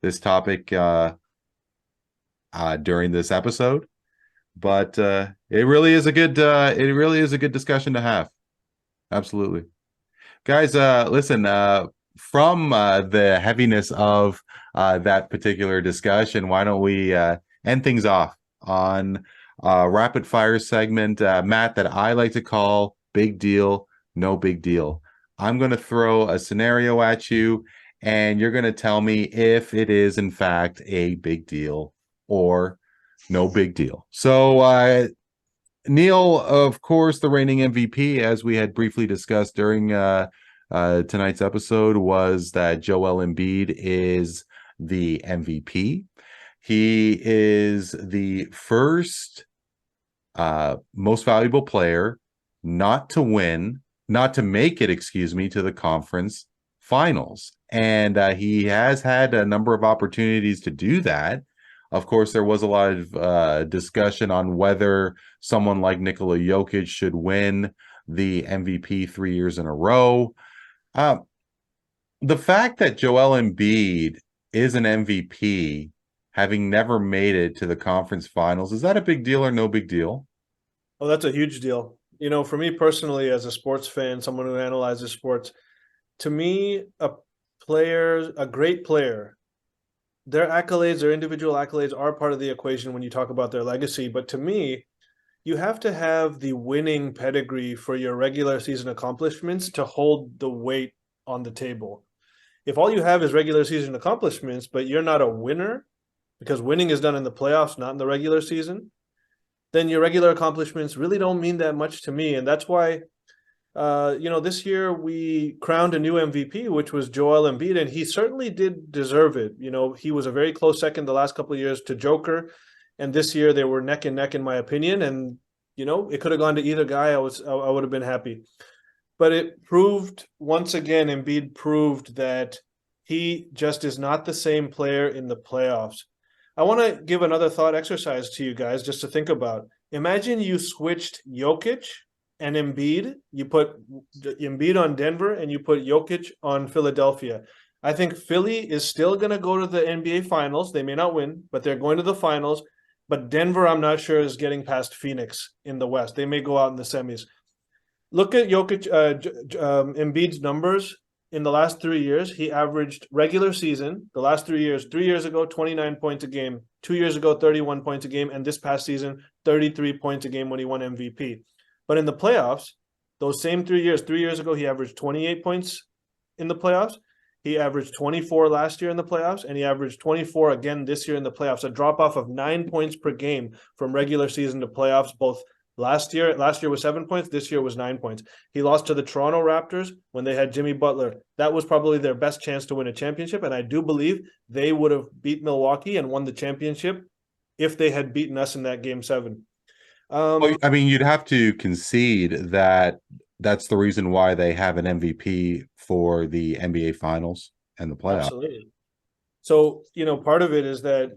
this topic during this episode, but it really is a good discussion to have. Absolutely. Guys, listen, from the heaviness of that particular discussion, why don't we end things off on a rapid fire segment, Matt, that I like to call Big Deal, No Big Deal. I'm going to throw a scenario at you, and you're going to tell me if it is, in fact, a big deal or no big deal. So, Neel, of course, the reigning MVP, as we had briefly discussed during tonight's episode, was that Joel Embiid is the MVP. He is the first most valuable player not to make it, to the conference finals. And he has had a number of opportunities to do that. Of course, there was a lot of discussion on whether someone like Nikola Jokic should win the MVP 3 years in a row. The fact that Joel Embiid is an MVP, having never made it to the conference finals, is that a big deal or no big deal? Oh, that's a huge deal. You know, for me personally, as a sports fan, someone who analyzes sports, to me, a great player, their accolades, their individual accolades are part of the equation when you talk about their legacy. But to me, you have to have the winning pedigree for your regular season accomplishments to hold the weight on the table. If all you have is regular season accomplishments, but you're not a winner, because winning is done in the playoffs, not in the regular season, then your regular accomplishments really don't mean that much to me. And that's why, this year we crowned a new MVP, which was Joel Embiid, and he certainly did deserve it. You know, he was a very close second the last couple of years to Joker, and this year they were neck and neck, in my opinion. And, you know, it could have gone to either guy. I would have been happy. But it proved, once again, Embiid proved that he just is not the same player in the playoffs. I want to give another thought exercise to you guys just to think about. Imagine you switched Jokic and Embiid. You put Embiid on Denver and you put Jokic on Philadelphia. I think Philly is still going to go to the NBA Finals. They may not win, but they're going to the finals. But Denver, I'm not sure, is getting past Phoenix in the West. They may go out in the semis. Look at Embiid's numbers. In the last 3 years, he averaged regular season, the last 3 years, 3 years ago, 29 points a game, 2 years ago, 31 points a game, and this past season, 33 points a game when he won MVP. But in the playoffs, those same 3 years, 3 years ago, he averaged 28 points in the playoffs. He averaged 24 last year in the playoffs, and he averaged 24 again this year in the playoffs, a drop-off of 9 points per game from regular season to playoffs, both last year was 7 points. This year was 9 points. He lost to the Toronto Raptors when they had Jimmy Butler. That was probably their best chance to win a championship. And I do believe they would have beat Milwaukee and won the championship if they had beaten us in that game 7. Well, I mean, you'd have to concede that that's the reason why they have an MVP for the NBA Finals and the playoffs. Absolutely. So, part of it is that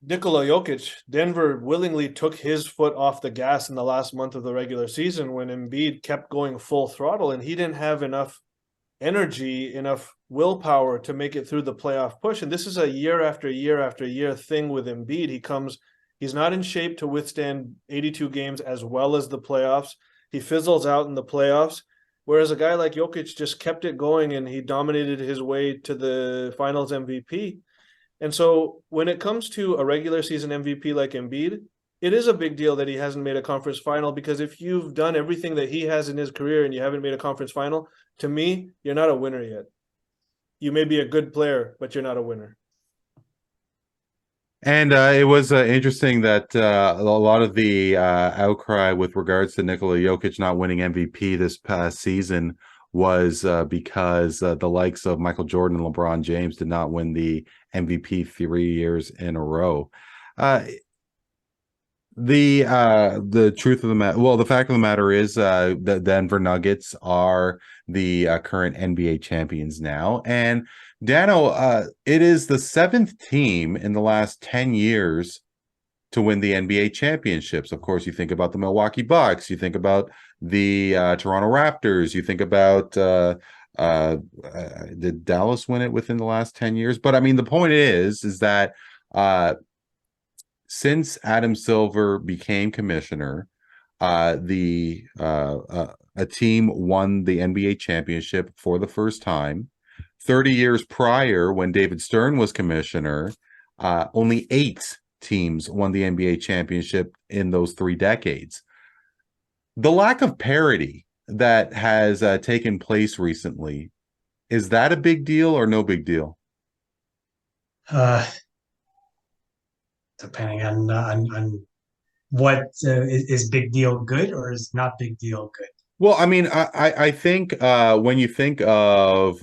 Nikola Jokic, Denver willingly took his foot off the gas in the last month of the regular season when Embiid kept going full throttle, and he didn't have enough energy, enough willpower to make it through the playoff push. And this is a year after year after year thing with Embiid. He's not in shape to withstand 82 games as well as the playoffs. He fizzles out in the playoffs, whereas a guy like Jokic just kept it going and he dominated his way to the finals MVP. And so when it comes to a regular season MVP like Embiid, it is a big deal that he hasn't made a conference final, because if you've done everything that he has in his career and you haven't made a conference final, to me, you're not a winner yet. You may be a good player, but you're not a winner. And it was interesting that a lot of the outcry with regards to Nikola Jokic not winning MVP this past season was because the likes of Michael Jordan and LeBron James did not win the MVP 3 years in a row. The truth of the matter, well, the fact of the matter is the Denver Nuggets are the current NBA champions now. And Dano, it is the 7th team in the last 10 years to win the NBA championships. Of course, you think about the Milwaukee Bucks, you think about the Toronto Raptors, you think about did Dallas win it within the last 10 years? But I mean, the point is that since Adam Silver became commissioner, the a team won the NBA championship for the first time. 30 years prior, when David Stern was commissioner, only 8 teams won the NBA championship in those 3 decades. The lack of parity that has taken place recently, is that a big deal or no big deal? Depending on what is big deal good or is not big deal good. Well, I mean, I think when you think of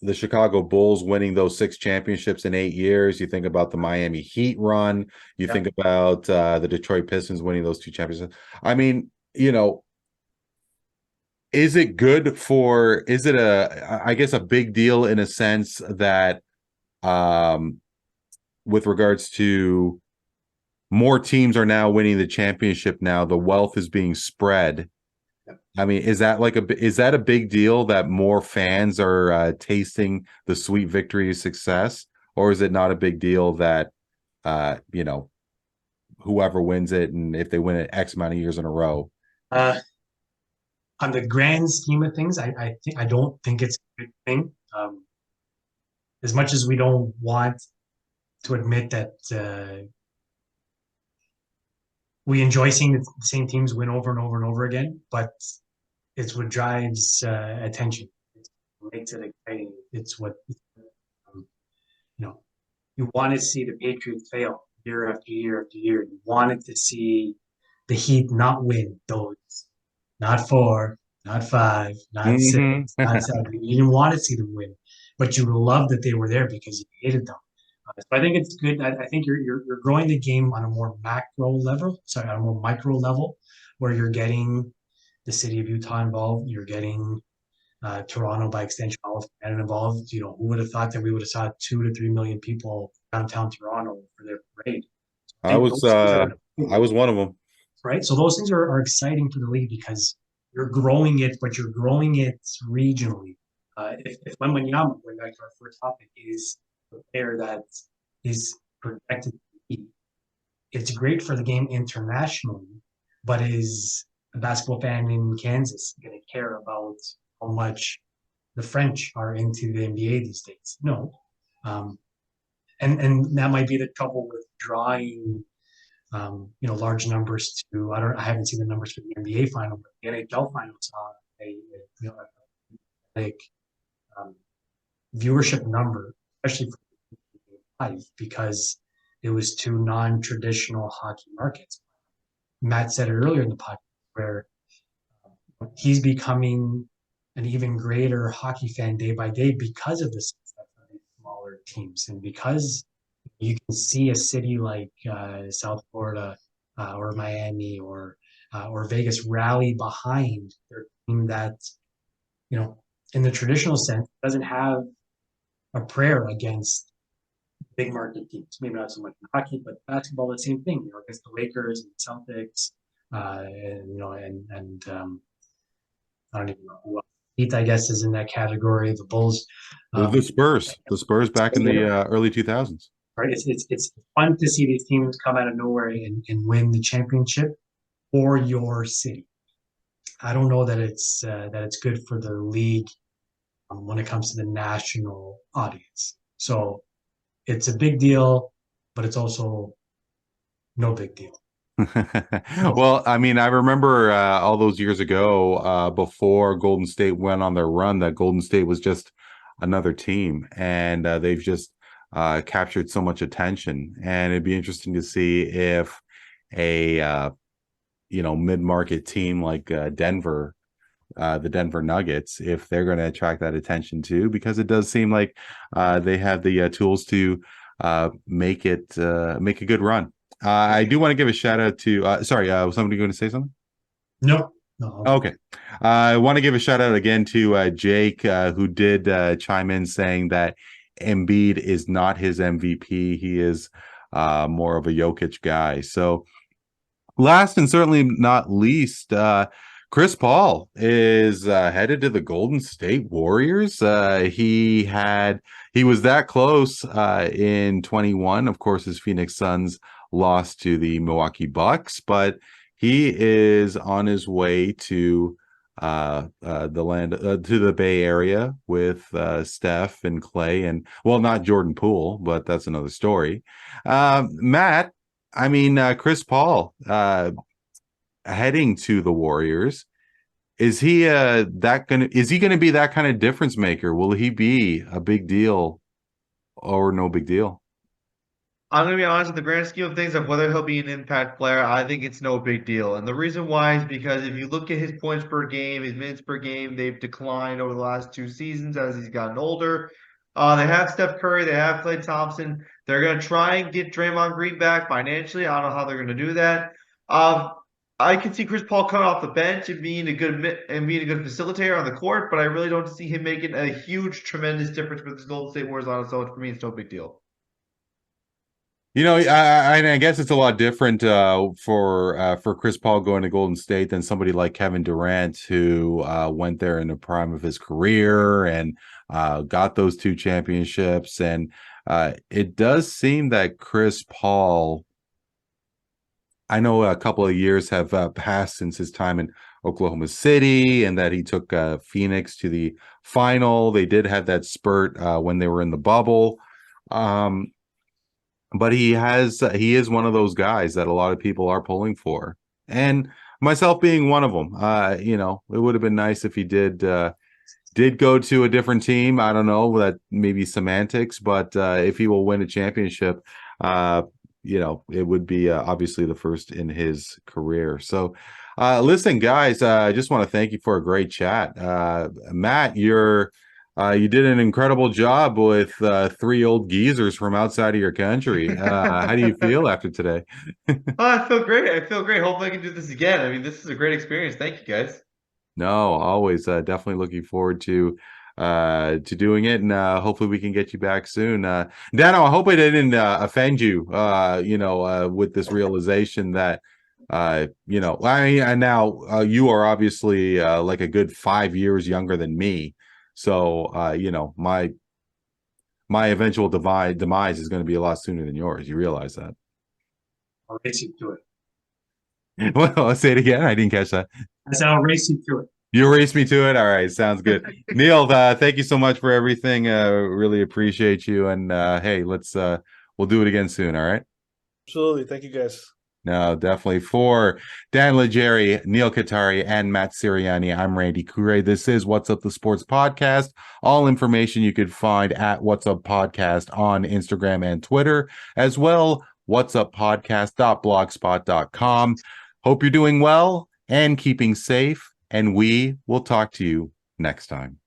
the Chicago Bulls winning those 6 championships in 8 years, you think about the Miami Heat run, you think about the Detroit Pistons winning those 2 championships. I mean, is it good for, is it I guess a big deal in a sense that with regards to more teams are now winning the championship now, the wealth is being spread. I mean, is that a big deal that more fans are tasting the sweet victory of success, or is it not a big deal that whoever wins it, and if they win it X amount of years in a row? On the grand scheme of things, I don't think it's a good thing. As much as we don't want to admit that we enjoy seeing the same teams win over and over and over again, but it's what drives attention. It's what makes it exciting. It's what you want to see the Patriots fail year after year after year. You wanted to see the Heat not win those, not 4, not 5, not 6, not 7. You didn't want to see them win, but you love that they were there because you hated them. So I think it's good. I think you're growing the game on a more macro level, on a more micro level, where you're getting the city of Utah involved. You're getting Toronto, by extension, all of Canada involved. Who would have thought that we would have saw 2 to 3 million people downtown Toronto for their parade? I was one of them. Right. So those things are exciting for the league because you're growing it, but you're growing it regionally. If Wembanyama, going back to our first topic, is a player that is projected to be, it's great for the game internationally, but is a basketball fan in Kansas going to care about how much the French are into the NBA these days? No. And that might be the trouble with drawing large numbers to, I haven't seen the numbers for the NBA final, but the NHL finals a viewership number, especially for live, because it was 2 non-traditional hockey markets. Matt said it earlier in the podcast where he's becoming an even greater hockey fan day by day because of the success of these smaller teams, and because you can see a city like South Florida or Miami or Vegas rally behind their team that, in the traditional sense, doesn't have a prayer against big market teams. Maybe not so much in hockey, but basketball, the same thing. Against the Lakers and Celtics, and I don't even know who else. Heat, I guess, is in that category. The Bulls, the Spurs back in the early 2000s. Right, it's fun to see these teams come out of nowhere and win the championship for your city. I don't know that it's good for the league when it comes to the national audience. So it's a big deal, but it's also no big deal. Well, I mean, I remember all those years ago, before Golden State went on their run, that Golden State was just another team, and they've just captured so much attention. And it'd be interesting to see if a mid-market team like Denver, the Denver Nuggets, if they're going to attract that attention too, because it does seem like they have the tools to make a good run. I do want to give a shout out to was somebody going to say something? No. Okay. I want to give a shout out again to Jake, who did chime in saying that Embiid is not his MVP. He is more of a Jokic guy. So last and certainly not least, Chris Paul is headed to the Golden State Warriors. He was that close in 21. Of course, his Phoenix Suns lost to the Milwaukee Bucks, but he is on his way to the land to the Bay Area with Steph and Clay, and well, not Jordan Poole, but that's another story. Matt, I mean, Chris Paul heading to the Warriors. Is he is he gonna be that kind of difference maker? Will he be a big deal or no big deal? I'm going to be honest, in the grand scheme of things, of whether he'll be an impact player, I think it's no big deal. And the reason why is because if you look at his points per game, his minutes per game, they've declined over the last 2 seasons as he's gotten older. They have Steph Curry, they have Klay Thompson. They're going to try and get Draymond Green back financially. I don't know how they're going to do that. I can see Chris Paul coming off the bench and being a good facilitator on the court, but I really don't see him making a huge, tremendous difference with the Golden State Warriors on its own. For me, it's no big deal. You know, I guess it's a lot different for Chris Paul going to Golden State than somebody like Kevin Durant, who went there in the prime of his career and got those 2 championships. And it does seem that Chris Paul, I know a couple of years have passed since his time in Oklahoma City, and that he took Phoenix to the final. They did have that spurt when they were in the bubble. But he is one of those guys that a lot of people are pulling for, and myself being one of them. You know, it would have been nice if he did go to a different team. I don't know, that maybe semantics, but if he will win a championship, you know, it would be obviously the first in his career. So, listen, guys, I just want to thank you for a great chat. Matt, you did an incredible job with 3 old geezers from outside of your country. How do you feel after today? I feel great. Hopefully I can do this again. I mean, this is a great experience. Thank you, guys. No, always definitely looking forward to doing it, and hopefully we can get you back soon. Dano, I hope I didn't offend you, you know, with this realization that you know, I mean, and now you are obviously like a good 5 years younger than me. So, you know, my eventual demise is going to be a lot sooner than yours. You realize that? I'll race you to it. Well, let's say it again. I didn't catch that. I said I'll race you to it. You race me to it. All right, sounds good. Neel, thank you so much for everything. Really appreciate you. And hey, we'll do it again soon. All right. Absolutely. Thank you, guys. No, definitely. For Dan Leggieri, Neel Katarey, and Matt Siriani, I'm Randy Katarey. This is What's Up the Sports Podcast. All information you could find at whatsUPodcast on Instagram and Twitter, as well whatsUPodcast.blogspot.com. Hope you're doing well and keeping safe, and we will talk to you next time.